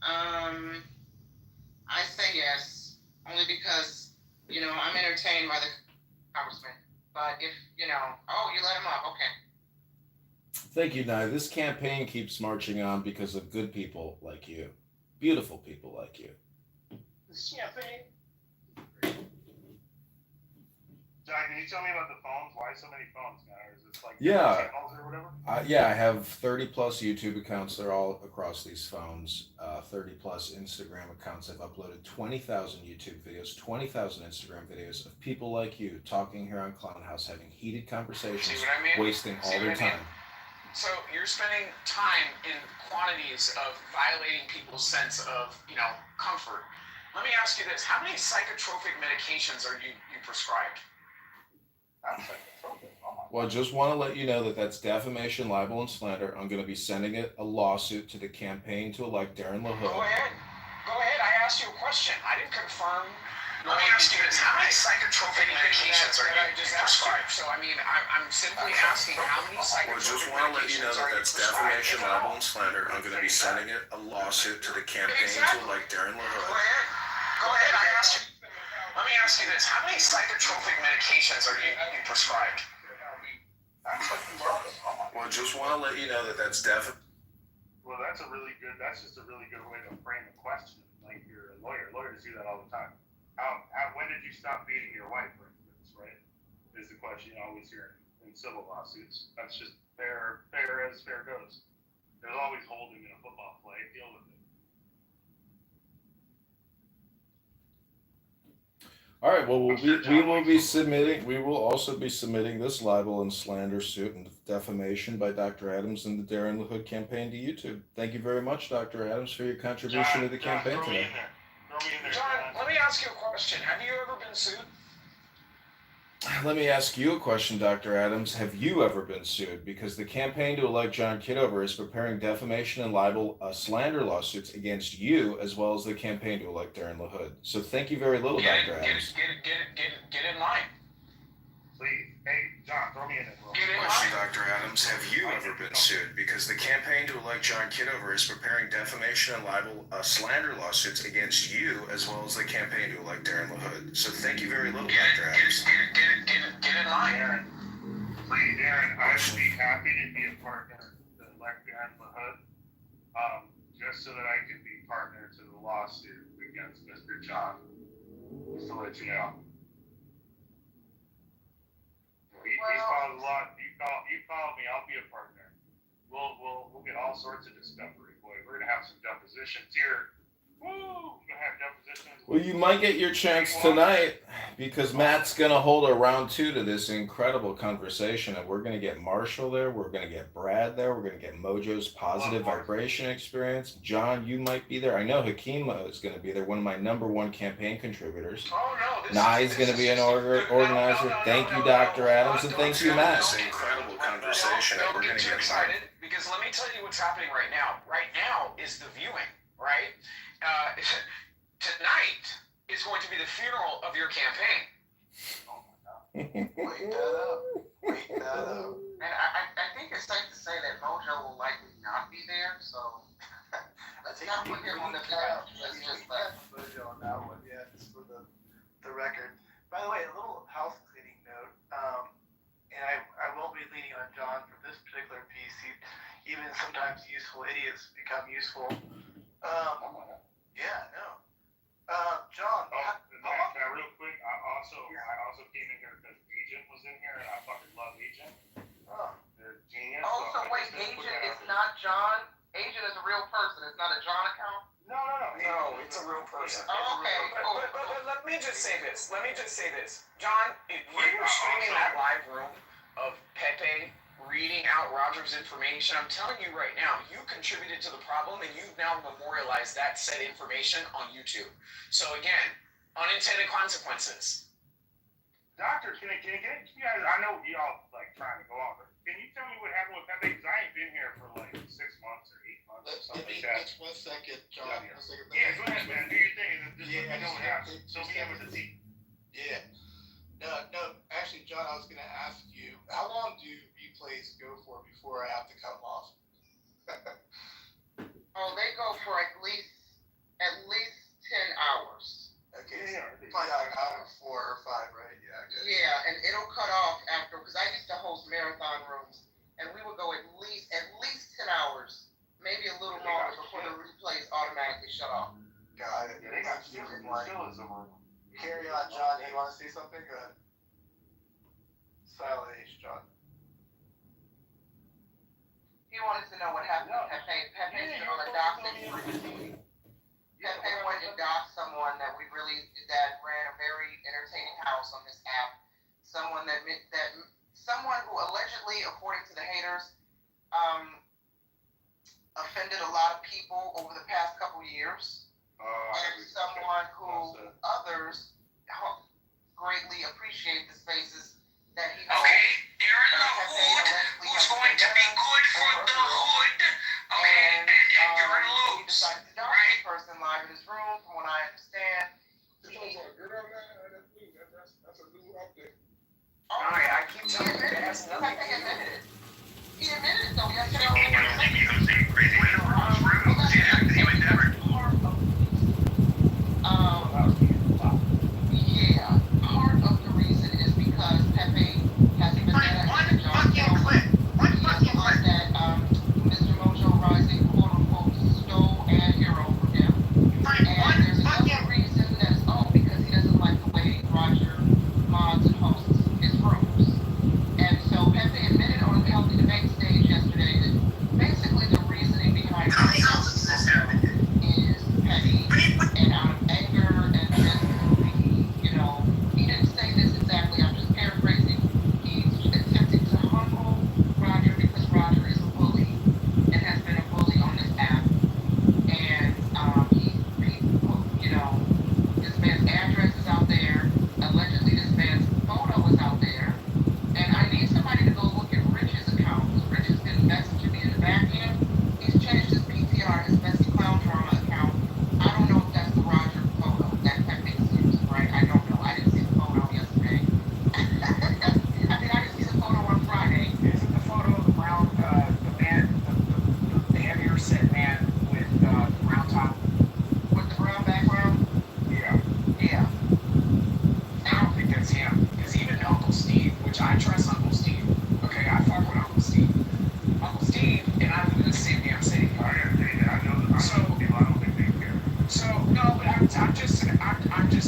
[SPEAKER 2] I say yes, only because, I'm entertained by the congressman. But if, you let him up, okay.
[SPEAKER 4] Thank you, Nye. This campaign keeps marching on because of good people like you. Beautiful people like you.
[SPEAKER 6] John, can you tell me about the phones? Why so many phones now? Is this like
[SPEAKER 4] Yeah.
[SPEAKER 6] channels or whatever?
[SPEAKER 4] Yeah, I have 30 plus YouTube accounts. They're all across these phones. 30 plus Instagram accounts. I've uploaded 20,000 YouTube videos, 20,000 Instagram videos of people like you talking here on Clown House, having heated conversations,
[SPEAKER 5] See what I mean?
[SPEAKER 4] wasting all their time.
[SPEAKER 5] So you're spending time in quantities of violating people's sense of, comfort. Let me ask you this: how many psychotropic medications are you prescribed?
[SPEAKER 4] Well, I just want to let you know that that's defamation, libel, and slander. I'm going to be sending a lawsuit to the campaign to elect Darren LaHood.
[SPEAKER 5] Go ahead. I asked you a question. I didn't confirm. Let me ask you this: how many psychotropic medications are you prescribed? So, I'm simply asking how many psychotropic medications are you prescribed? Well, just want to let you know that that's defamation, libel, and slander. I'm going to be sending a lawsuit to the campaign to elect Darren LaHood. Go ahead. I asked you. Let me ask you this: how many psychotropic medications are you prescribed? Well, just want to let you know that that's
[SPEAKER 6] Well, that's just a really good way to frame the question. Like you're a lawyer. Lawyers do that all the time. When did you stop beating your wife, for instance, right? Is the question you always hear in civil lawsuits. That's just fair as fair goes. There's always holding in a football play. Deal with it.
[SPEAKER 4] All right. Well, we will also be submitting this libel and slander suit and defamation by Dr. Adams and the Darren LaHood campaign to YouTube. Thank you very much, Dr. Adams, for your contribution to the campaign today.
[SPEAKER 5] John, let me ask you a question. Have you ever been sued?
[SPEAKER 4] Let me ask you a question, Dr. Adams. Have you ever been sued? Because the campaign to elect John Kitover is preparing defamation and libel slander lawsuits against you, as well as the campaign to elect Darren LaHood. So thank you very little, Dr. Adams.
[SPEAKER 5] Get in line.
[SPEAKER 6] Please. Hey, John, throw me in there, bro.
[SPEAKER 4] Question, Dr. Adams. Have you ever been sued? Because the campaign to elect John Kitover is preparing defamation and libel slander lawsuits against you, as well as the campaign to elect Darren LaHood. So thank you very little, Dr. Adams.
[SPEAKER 5] Get in line.
[SPEAKER 6] Darren, please, Darren, I would be happy to be a partner to elect Darren LaHood, just so that I can be partner to the lawsuit against Mr. John. Just to let you know. He follows a lot. You call me. I'll be a partner. We'll get all sorts of discovery, boy. We're gonna have some depositions here. Woo! We're gonna have depositions.
[SPEAKER 4] Well, you might get your chance tonight because Matt's going to hold a round two to this incredible conversation, and we're going to get Marshall there. We're going to get Brad there. We're going to get Mojo's positive vibration experience. John, you might be there. I know Hakeem is going to be there, one of my #1 campaign contributors.
[SPEAKER 5] Oh, no.
[SPEAKER 4] Nye's going to be an organizer. Thank you, Dr. Adams, and thank you, Matt. This incredible conversation.
[SPEAKER 5] We're going to get excited because let me tell you what's happening right now. Right now is the viewing, right? Tonight is going to be the funeral of your campaign.
[SPEAKER 2] Oh my God. Wait that up. And I think it's safe to say that Mojo will likely not be there, so let's not put him on the couch. Let's just let
[SPEAKER 10] Mojo on that one, yeah, just for the record. By the way, a little house cleaning note, and I will be leaning on John for this particular piece. Even sometimes useful idiots become useful. Yeah, no. John.
[SPEAKER 6] Can I real quick? I also came in here because Agent was in here, and I fucking love Agent.
[SPEAKER 2] Oh, so wait, Agent is not John? Agent is a real person. It's not a John account?
[SPEAKER 6] No.
[SPEAKER 5] No, it's a real person.
[SPEAKER 2] Oh, okay, cool.
[SPEAKER 5] But let me just say this. John, if you were streaming that live room of Pepe reading out Roger's information, I'm telling you right now, you contributed to the problem and you've now memorialized that said information on YouTube. So again, unintended consequences.
[SPEAKER 6] Doctor, can you guys, I know y'all like trying to go on, but can you tell me what happened with Pepe? Because I ain't been here for like 6 months or 8 months or something like that.
[SPEAKER 3] Just 1 second, John.
[SPEAKER 6] Yeah, go ahead, man. Do your thing. Just let me know what happened. So me with the team.
[SPEAKER 3] Yeah. No, actually, John, I was going to ask you, how long do replays go for before I have to cut them off?
[SPEAKER 2] Oh, they go for at least 10 hours.
[SPEAKER 3] Okay, so probably like out of 4 or 5, right? Yeah, okay.
[SPEAKER 2] Yeah, and it'll cut off after, because I used to host marathon rooms, and we would go at least 10 hours, maybe a little longer before the replays automatically shut off.
[SPEAKER 3] Got it.
[SPEAKER 6] Yeah, they got still is a room.
[SPEAKER 3] Carry on, John. You want to say something? Go ahead. Silent H, John.
[SPEAKER 2] He wanted to know what happened with Pepe. Pepe's been on a doxing. Pepe went and doxed someone that ran a very entertaining house on this app. Someone who allegedly, according to the haters, offended a lot of people over the past couple years. And someone who others greatly appreciate the spaces that he knows.
[SPEAKER 5] Okay, there in the hood, who's going to be good for the hood, okay, and you're gonna lose,
[SPEAKER 2] he decided to dox
[SPEAKER 5] right?
[SPEAKER 2] this person live in his room, from what I understand.
[SPEAKER 1] That's a new update.
[SPEAKER 5] I keep telling you, that has nothing to do with it.
[SPEAKER 2] He admitted it though, yesterday. Yeah, part of the reason is because Pepe hasn't been that that Mr. Mojo Rising quote unquote stole and hero from him. And there's another reason that's because he doesn't like the way Roger mods and hosts his rooms. And so Pepe admitted on the Healthy Debate stage yesterday that basically the reasoning behind is petty and out of anger and just he didn't say this exactly, I'm just paraphrasing. He's attempting to humble Roger because Roger is a bully and has been a bully on this app. And this man's address is out there. Allegedly this man's photo is out there. And I need somebody to go look at Rich's account, because Rich has been messaging me in the back end. He's changed his PTR, his Messy Clown Drama account. I don't know if that's the Roger photo that makes sense, right? I don't know. I didn't see the photo yesterday. I didn't see the photo on Friday.
[SPEAKER 5] Isn't the photo of the brown, the man, the heavier set man with the brown top?
[SPEAKER 2] With the brown background?
[SPEAKER 5] Yeah.
[SPEAKER 2] Yeah.
[SPEAKER 5] I don't think that's him. Because even Uncle Steve, which I trust Uncle Steve. Okay, I fuck with Uncle Steve. Uncle Steve and I live in the same damn city.
[SPEAKER 6] I know people, I don't think they care.
[SPEAKER 5] So no, but I'm just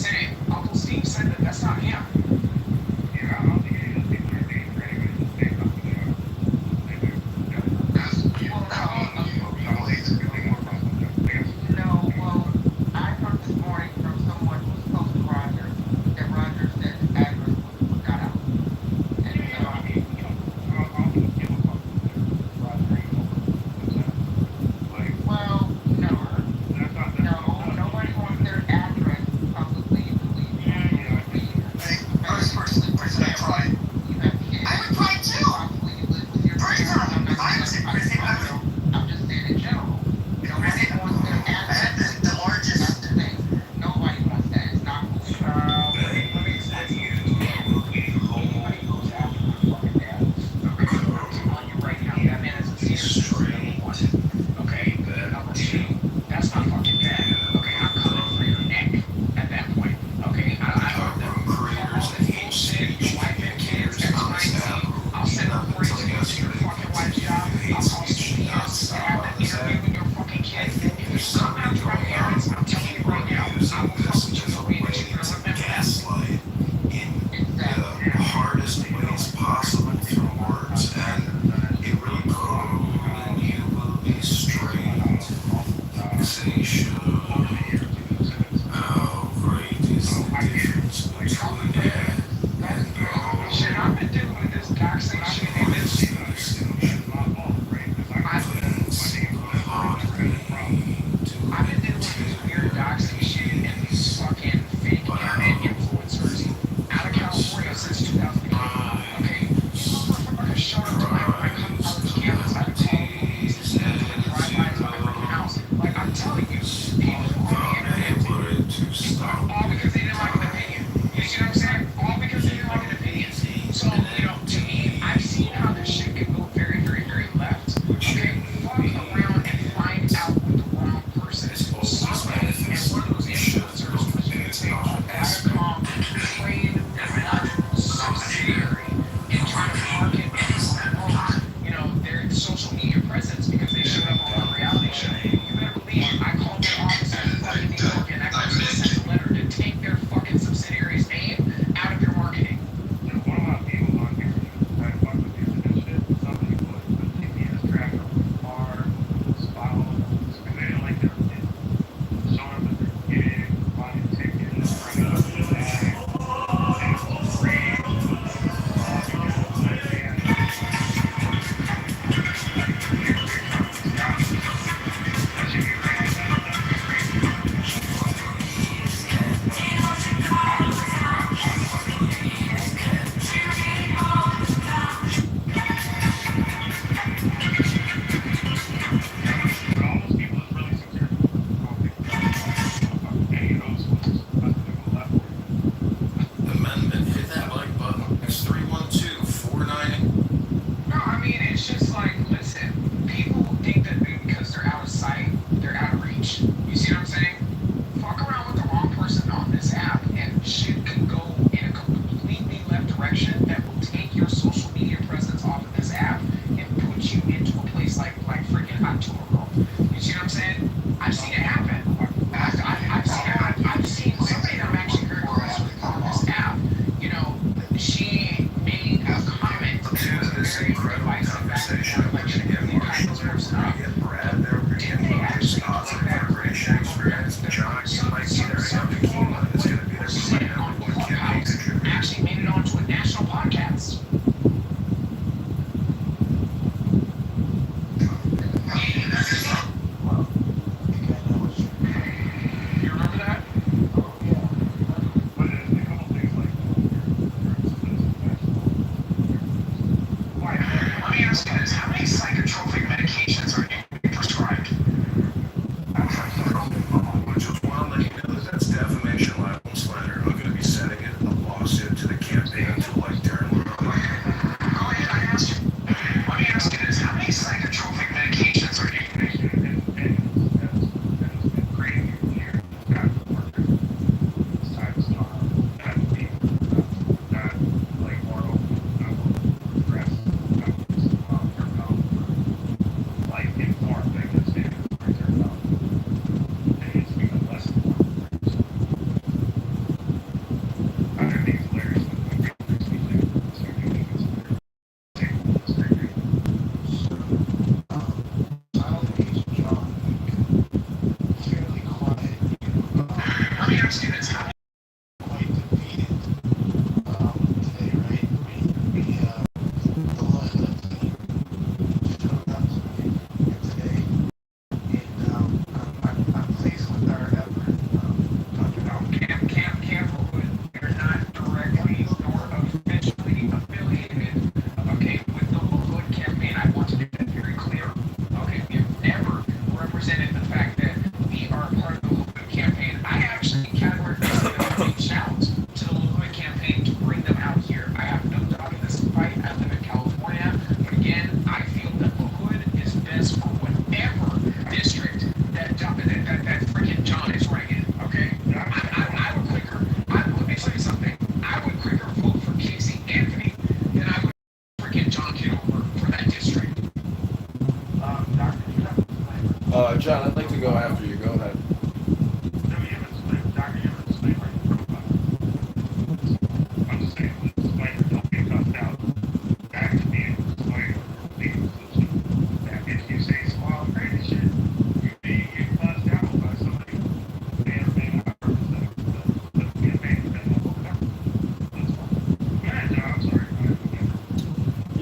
[SPEAKER 5] saying. Uncle Steve said that that's not him.
[SPEAKER 6] Yeah, I don't think any of those people are dating for anybody to say something.
[SPEAKER 2] No, well, I heard this morning from someone who's close to Roger that Roger said his address was got out. And well, no, nobody wants their address publicly released. You have kids.
[SPEAKER 9] I would cry too.
[SPEAKER 2] Possibly you live with your parents. I'm just saying in general. Nobody wants their address.
[SPEAKER 9] The largest.
[SPEAKER 2] That's the thing. Nobody wants that. It's not cool.
[SPEAKER 5] Let me explain to you. Anybody goes after my fucking dad. I'm telling you right now, that man is a serious number one. Okay, number two, that's not fucking bad. Okay, I'm coming for your neck at that point. Okay, I'll send a break to your fucking wife's job. I'll call CPS. I'll have an interview with your fucking kids. If you come after my parents, I'm telling you right now, I will fucking just read that you're gonna remember.
[SPEAKER 11] Gaslight in the hardest ways possible through words, and it really
[SPEAKER 4] taxation. How great is the difference between ad and gold?
[SPEAKER 5] Shit, I've been dealing with this doxing shit and this. I've been dealing with this weird doxing shit and these fucking fake internet influencers out of California since 2008. Okay, these motherfuckers showed up to my college campus. I've been calling police and doing drive-bys to my freaking house. Like, I'm telling you, people on the internet, all because they didn't like an opinion. You see what I'm saying? All because they didn't like an opinion. So, you know, to me, I've seen how this shit can go very, very, very left. Okay, fuck around and find out what the wrong person is. Somebody and one of those influencers was going to take a Viacom train subsidiary and try to market and promote, you know, their social media presence because they showed up on a reality show. You better believe I called their office in fucking New York and I sent a letter to take their fucking subsidiary's name out of your marketing.
[SPEAKER 6] One of my people on here, trying to fuck with these and shit, somebody put a GPS tracker on the car, spot on, because they didn't like their kid. Showing up with their kid, buying tickets, bringing up the bag, and it was free, all because they had that should be crazy. But all those people is really sincere. Any of those ones, nothing to go left.
[SPEAKER 4] Amendment, hit that like button. It's 312-498.
[SPEAKER 5] No, I mean, it's just like, listen, people think that because they're out of sight, they're out of reach. You see what I'm saying? Fuck around with the wrong person on this app, and shit can go in a completely left direction that will take your social media presence off of this app and put you into a place like freaking Kitover. You see what I'm saying? I've seen it happen. I've seen somebody that I'm actually very close with on this app. You know, she made a comment that was very divisive back and forth, like she really kind of person up. Did they actually take that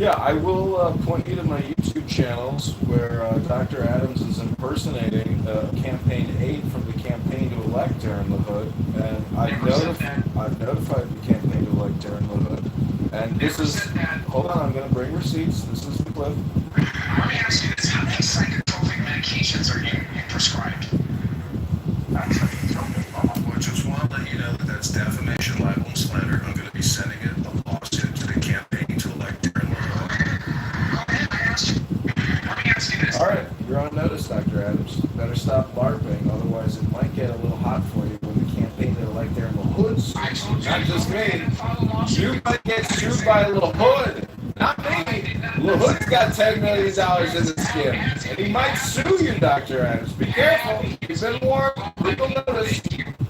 [SPEAKER 4] Yeah, I will point you to my YouTube channels where Dr. Adams is impersonating a campaign aide from the campaign to elect Darren LaHood, and I've notified the campaign to elect Darren LaHood, and this is, hold on, I'm going to bring receipts, this is the clip.
[SPEAKER 5] Let me ask you this, how many psychotropic medications are you prescribed?
[SPEAKER 4] Well, just want to let you know that that's defamation, libel, and slander. I'm going to be sending it a lawsuit to the campaign to elect Darren LaHood.
[SPEAKER 5] Let me ask you this.
[SPEAKER 4] All right, you're on notice, Dr. Adams. Better stop LARPing, otherwise it might get a little hot for you when the campaign to elect Darren LaHood sues. Not just me. You might get sued by LaHood, not me. LaHood's got $10 million in the skim, and he might sue you, Dr. Adams. Be careful. You've been warned. Legal notice.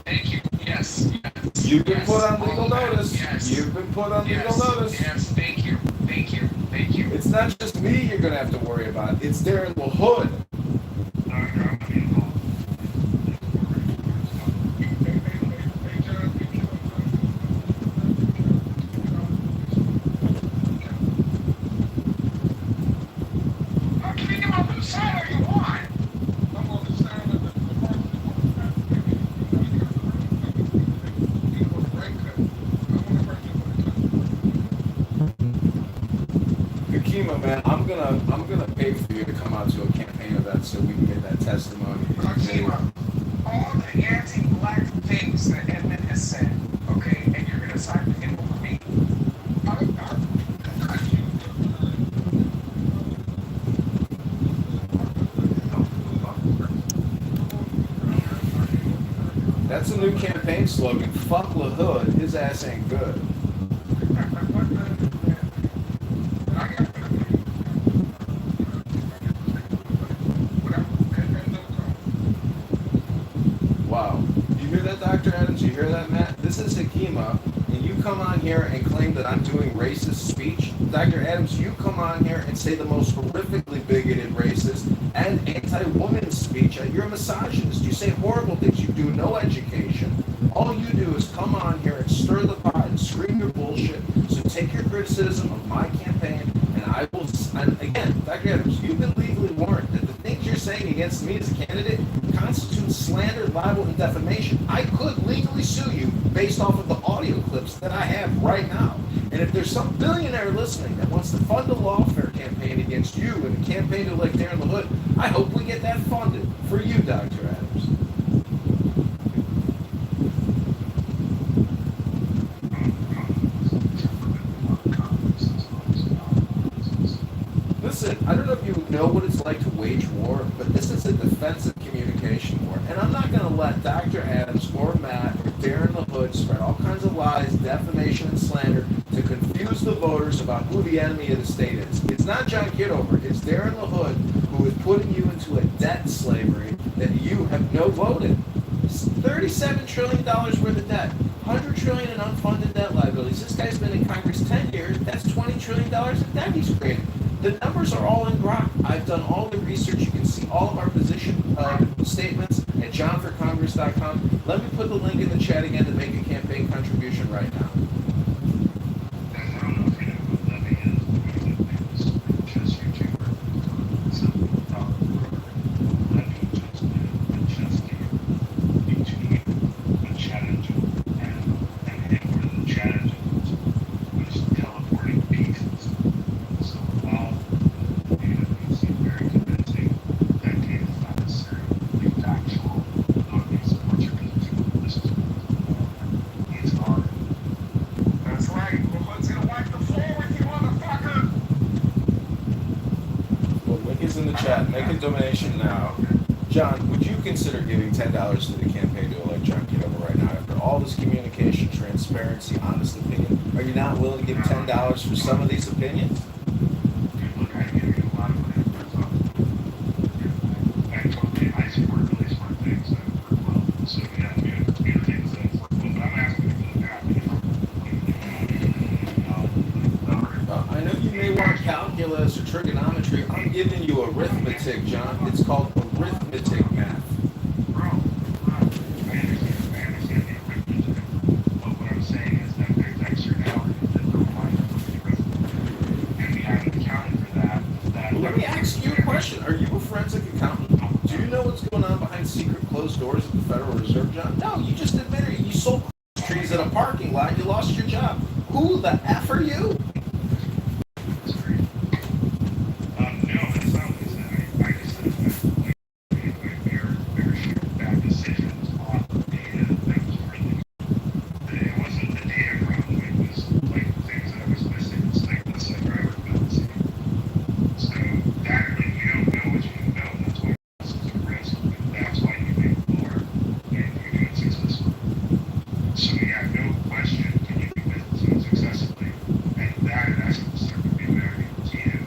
[SPEAKER 5] Thank you. Yes.
[SPEAKER 4] You've been put on legal notice. You've been put on legal notice.
[SPEAKER 5] Yes. Thank you.
[SPEAKER 4] It's not just me you're going to have to worry about. It's Darren LaHood. Hakima, man, I'm gonna pay for you to come out to a campaign event so we can get that testimony.
[SPEAKER 5] Hakima, all the anti-black things that Edmund has said, okay, and you're gonna side with him over me.
[SPEAKER 4] That's a new campaign slogan. Fuck LaHood, his ass ain't good. Wow. You hear that, Dr. Adams? You hear that, Matt? This is Hakima, and you come on here and claim that I'm doing racist speech. Dr. Adams, you come on here and say the most horrifically bigoted, racist, and anti-woman speech. You're a misogynist. You say horrible things. You do no education. All you do is come on here and stir the pot and scream your bullshit. So take your criticism of my campaign, and I will. And again, Dr. Adams, you've been legally warned that the things you're saying against me as a candidate constitutes slander, libel, and defamation. I could legally sue you based off of the audio clips that I have right now. And if there's some billionaire listening that wants to fund a lawfare campaign against you and a campaign to elect Darren LaHood, I hope we get that funded for you, Dr. Adams. Listen, I don't know if you know what it's like to wage war, but this is a defensive communication war. And I'm not going to let Dr. Adams or Matt or Darren LaHood spread all kinds of lies, defamation, and slander to confuse the voters about who the enemy of the state is. It's not John Kitover, it's Darren LaHood who is putting you into a debt slavery that you have no vote in. $37 trillion worth of debt, $100 trillion in unfunded debt liabilities. This guy's been in Congress 10 years. That's $20 trillion of debt he's created. The numbers are all in grok. I've done all the research. You can see all of our position statements at johnforcongress.com. Let me put the link in the chat again to make a campaign contribution right now. In the chat, make a donation now. John, would you consider giving $10 to the campaign to elect John Kitover right now? After all this communication, transparency, honest opinion, are you not willing to give $10 for some of these opinions? I know you may want calculus or trigonometry. I'm giving you arithmetic, John. It's called arithmetic math.
[SPEAKER 6] What I'm saying is that there's externalities that don't line up with the arithmetic. And we have
[SPEAKER 4] closed doors at the Federal Reserve, John? No, you just admitted it. You sold trees in a parking lot. You lost your job. Who the F are you?
[SPEAKER 6] No, that's not what I said. I just said that like we made fair share of bad decisions on data that was really. It wasn't the data problem. It was like things that I was missing. It's like let's say driver fallacy. So that like you don't know what you don't know. That's why this is a risk, and that's why you make more and you do it successfully. So yeah, no question can you do business unsuccessfully, and that's what the circuit be very to you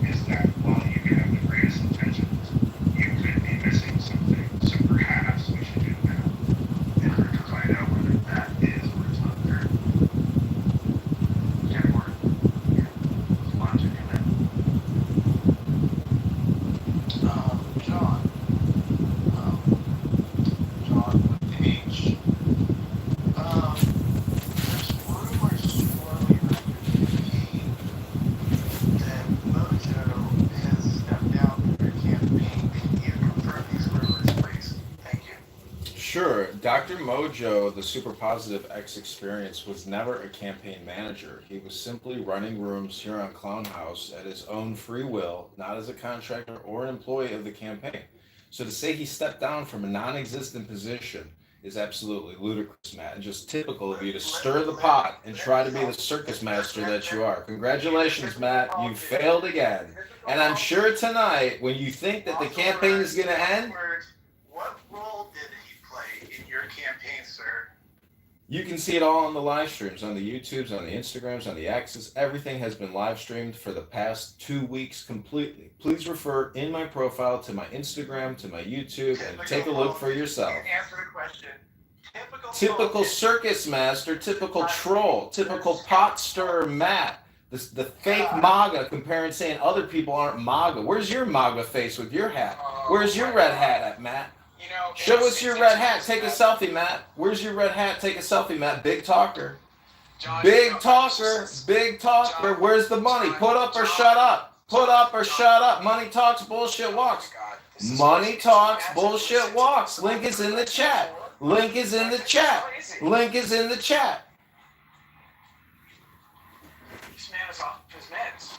[SPEAKER 6] is that while you can have the greatest intentions, you could be missing something. So perhaps we should do that in order to find out whether that is or is not there. Can work. Respond to do that.
[SPEAKER 5] John, John with H. There's rumors swirling around your campaign that Mojo has stepped down from your campaign. Can you confirm these rumors, please? Thank you.
[SPEAKER 4] Sure. Dr. Mojo, the super positive X experience, was never a campaign manager. He was simply running rooms here on Clown House at his own free will, not as a contractor or an employee of the campaign. So to say he stepped down from a non existent position is absolutely ludicrous, Matt, and just typical of you to stir the pot and try to be the circus master that you are. Congratulations, Matt. You failed again. And I'm sure tonight, when you think that the campaign is going to end,
[SPEAKER 10] What role did he play in your campaign, sir?
[SPEAKER 4] you can see it all on the live streams, on the YouTubes, on the Instagrams, on the X's. Everything has been live streamed for the past 2 weeks completely. Please refer in my profile to my Instagram, to my YouTube, and take a look for yourself.
[SPEAKER 10] Answer the question.
[SPEAKER 4] Typical circus master, typical troll, typical pot stirrer Matt. The fake MAGA comparing saying other people aren't MAGA. Where's your MAGA face with your hat? Where's your red hat at, Matt?
[SPEAKER 5] You know,
[SPEAKER 4] Show us your red hat. Take a selfie, Matt. Where's your red hat? Take a selfie, Matt. Big talker.
[SPEAKER 5] John,
[SPEAKER 4] Big talker. Big talker. Where's the money? Put up or shut up. Put up or shut up. Money talks, bullshit walks. Money talks, bullshit walks. Link is in the chat. Link is in the chat. Link is in the chat.
[SPEAKER 5] This man is off his meds.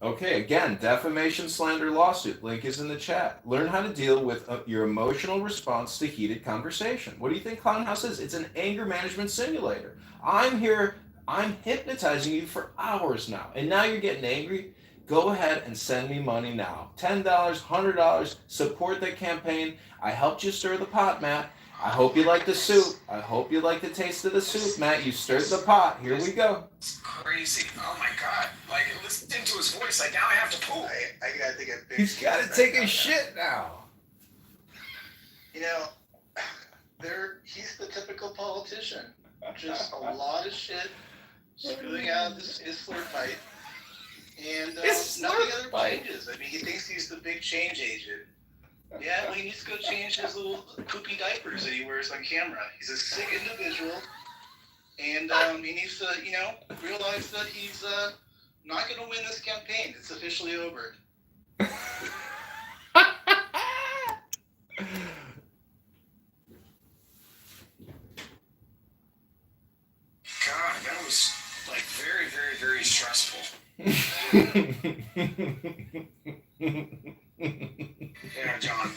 [SPEAKER 4] Okay, again, defamation, slander, lawsuit. Link is in the chat. Learn how to deal with your emotional response to heated conversation. What do you think Clown House is? It's an anger management simulator. I'm here, I'm hypnotizing you for hours now. And now you're getting angry? Go ahead and send me money now. $10, $100, support the campaign. I helped you stir the pot, Matt. I hope you like the soup. I hope you like the taste of the soup, Matt. You stirred the pot. Here we go.
[SPEAKER 5] It's crazy. Oh my god. Like, listen to his voice. Like, now I have to poop.
[SPEAKER 10] I gotta take a big
[SPEAKER 4] He's got to take a shit now.
[SPEAKER 10] You know, he's the typical politician. Just a lot of shit spewing out of this Isler fight. And nothing ever changes. I mean, he thinks he's the big change agent. Yeah, well, he needs to go change his little poopy diapers that he wears on camera. He's a sick individual. And he needs to, realize that he's not going to win this campaign. It's officially over.
[SPEAKER 5] God, that was like very, very, very stressful. Yeah, John.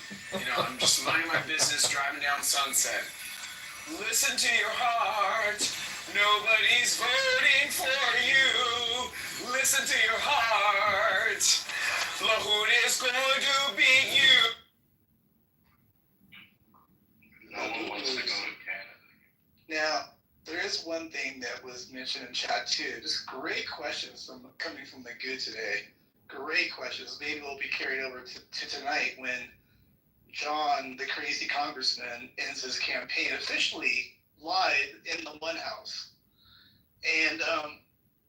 [SPEAKER 5] I'm just minding my business, driving down Sunset. Listen to your heart. Nobody's voting for you. Listen to your heart. Lahud is going to beat you.
[SPEAKER 6] No one wants to go to Canada.
[SPEAKER 10] Now, there is one thing that was mentioned in chat too. Just great questions coming from the good today. Great questions. Maybe will be carried over to tonight when John, the crazy congressman, ends his campaign officially live in the One House. And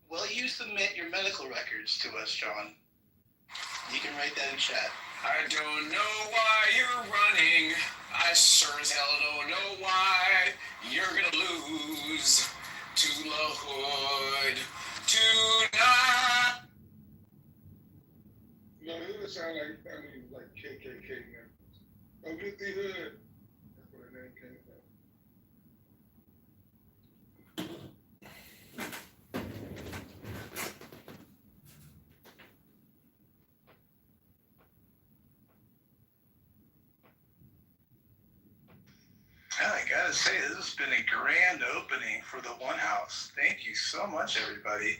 [SPEAKER 10] will you submit your medical records to us, John? You can write that in chat.
[SPEAKER 5] I don't know why you're running. I sure as hell don't know why you're gonna lose to LaHood tonight.
[SPEAKER 1] No, it doesn't sound like KKK members. Oh, get the hood. That's
[SPEAKER 11] gotta say, this has been a grand opening for the One House. Thank you so much, everybody.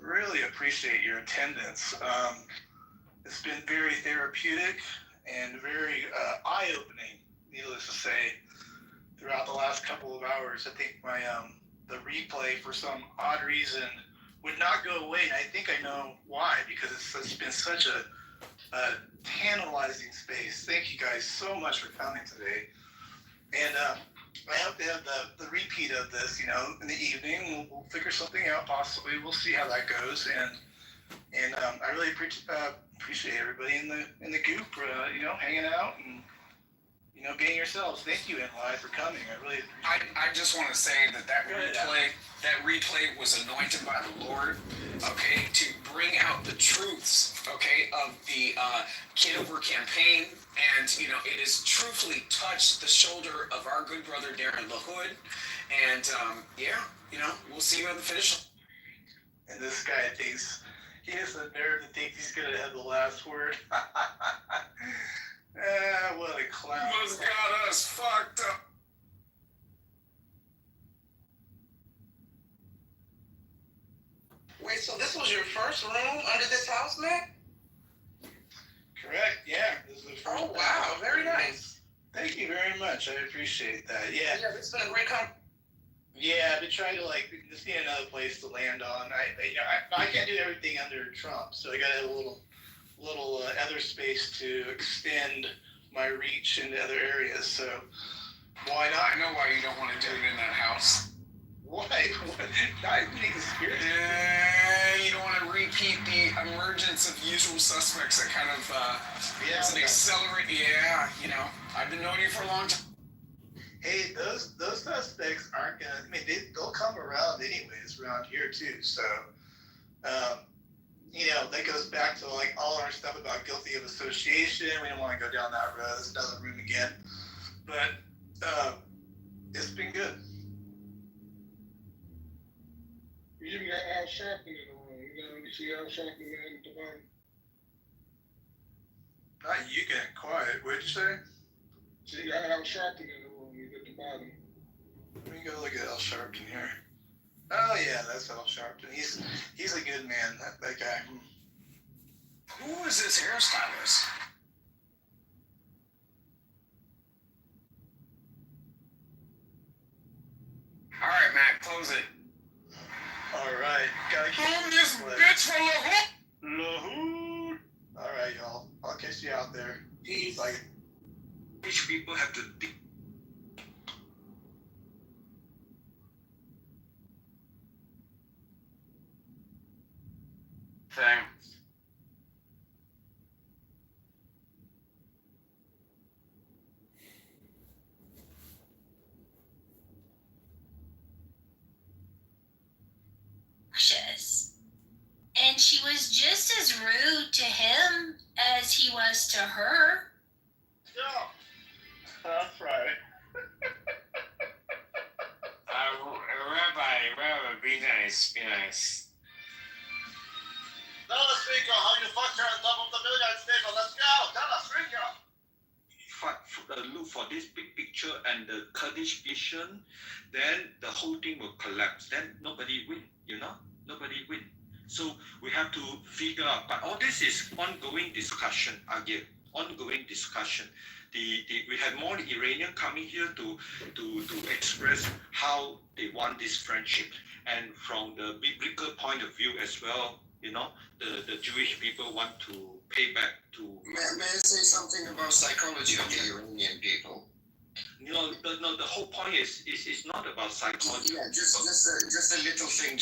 [SPEAKER 11] Really appreciate your attendance. It's been very therapeutic and very eye-opening, needless to say, throughout the last couple of hours. I think my the replay, for some odd reason, would not go away, and I think I know why, because it's been such a tantalizing space. Thank you guys so much for coming today. And I hope to have the repeat of this, in the evening. We'll figure something out, possibly. We'll see how that goes. And I really appreciate everybody in the group, hanging out and, being yourselves. Thank you, NY, for coming. I really appreciate it.
[SPEAKER 5] I just want to say that replay was anointed by the Lord, okay, to bring out the truths, okay, of the Kitover campaign. And, it has truthfully touched the shoulder of our good brother, Darren LaHood. And, we'll see you at the finish line.
[SPEAKER 11] And this guy thinks, he has the nerve to think he's going to have the last word. What a clown.
[SPEAKER 5] You must got us fucked up.
[SPEAKER 2] Wait, so this was your first room under this house, Matt?
[SPEAKER 11] Correct, yeah. This is the first
[SPEAKER 2] Oh, wow, very nice.
[SPEAKER 11] Thank you very much. I appreciate that. Yeah.
[SPEAKER 2] Yeah, this has been a great conversation.
[SPEAKER 11] Yeah, I've been trying to just need another place to land on. I can't do everything under Trump, so I got to have a little other space to extend my reach into other areas. So why not?
[SPEAKER 5] I know why you don't want to do it in that house.
[SPEAKER 11] Why? I think the spirit.
[SPEAKER 5] You don't want to repeat the emergence of usual suspects that kind of is an accelerant. Yeah, I've been knowing you for a long time.
[SPEAKER 11] Hey, those suspects aren't gonna. I mean, they'll come around anyways around here too. So, that goes back to all our stuff about guilty of association. We don't want to go down that road. That's another room again. But it's been good.
[SPEAKER 1] You even got Al Sharpton in the room. You see Al Sharpton at the bottom?
[SPEAKER 11] Not you getting quiet. What'd you say?
[SPEAKER 1] So you got Al Sharpton in the room. He's at the bottom.
[SPEAKER 11] Let me go look at Al Sharpton here. Oh yeah, that's Al Sharpton. He's a good man. That guy.
[SPEAKER 5] Who is this hairstylist? All right, Matt, close it.
[SPEAKER 11] All right, gotta
[SPEAKER 5] Boom this bitch for LaHood.
[SPEAKER 11] LaHood. All right, y'all. I'll catch you out there. Bye.
[SPEAKER 9] Rich people have to
[SPEAKER 5] Thanks.
[SPEAKER 12] And she was just as rude to him as he was to her.
[SPEAKER 11] Yeah, that's right.
[SPEAKER 5] Rabbi, be nice.
[SPEAKER 1] Tell us, Rico, how you fucked her on top of the billiard table. Let's go. Tell us, Rico.
[SPEAKER 9] look for this big picture and the Kurdish vision, then the whole thing will collapse. Then nobody win, nobody win. So we have to figure out, but all this is ongoing discussion again, ongoing discussion. We have more Iranian coming here to express how they want this friendship, and from the biblical point of view as well, the Jewish people want to pay back to.
[SPEAKER 13] May I say something about psychology of the Iranian people?
[SPEAKER 9] The whole point is not about psychology.
[SPEAKER 13] Yeah, just a little thing.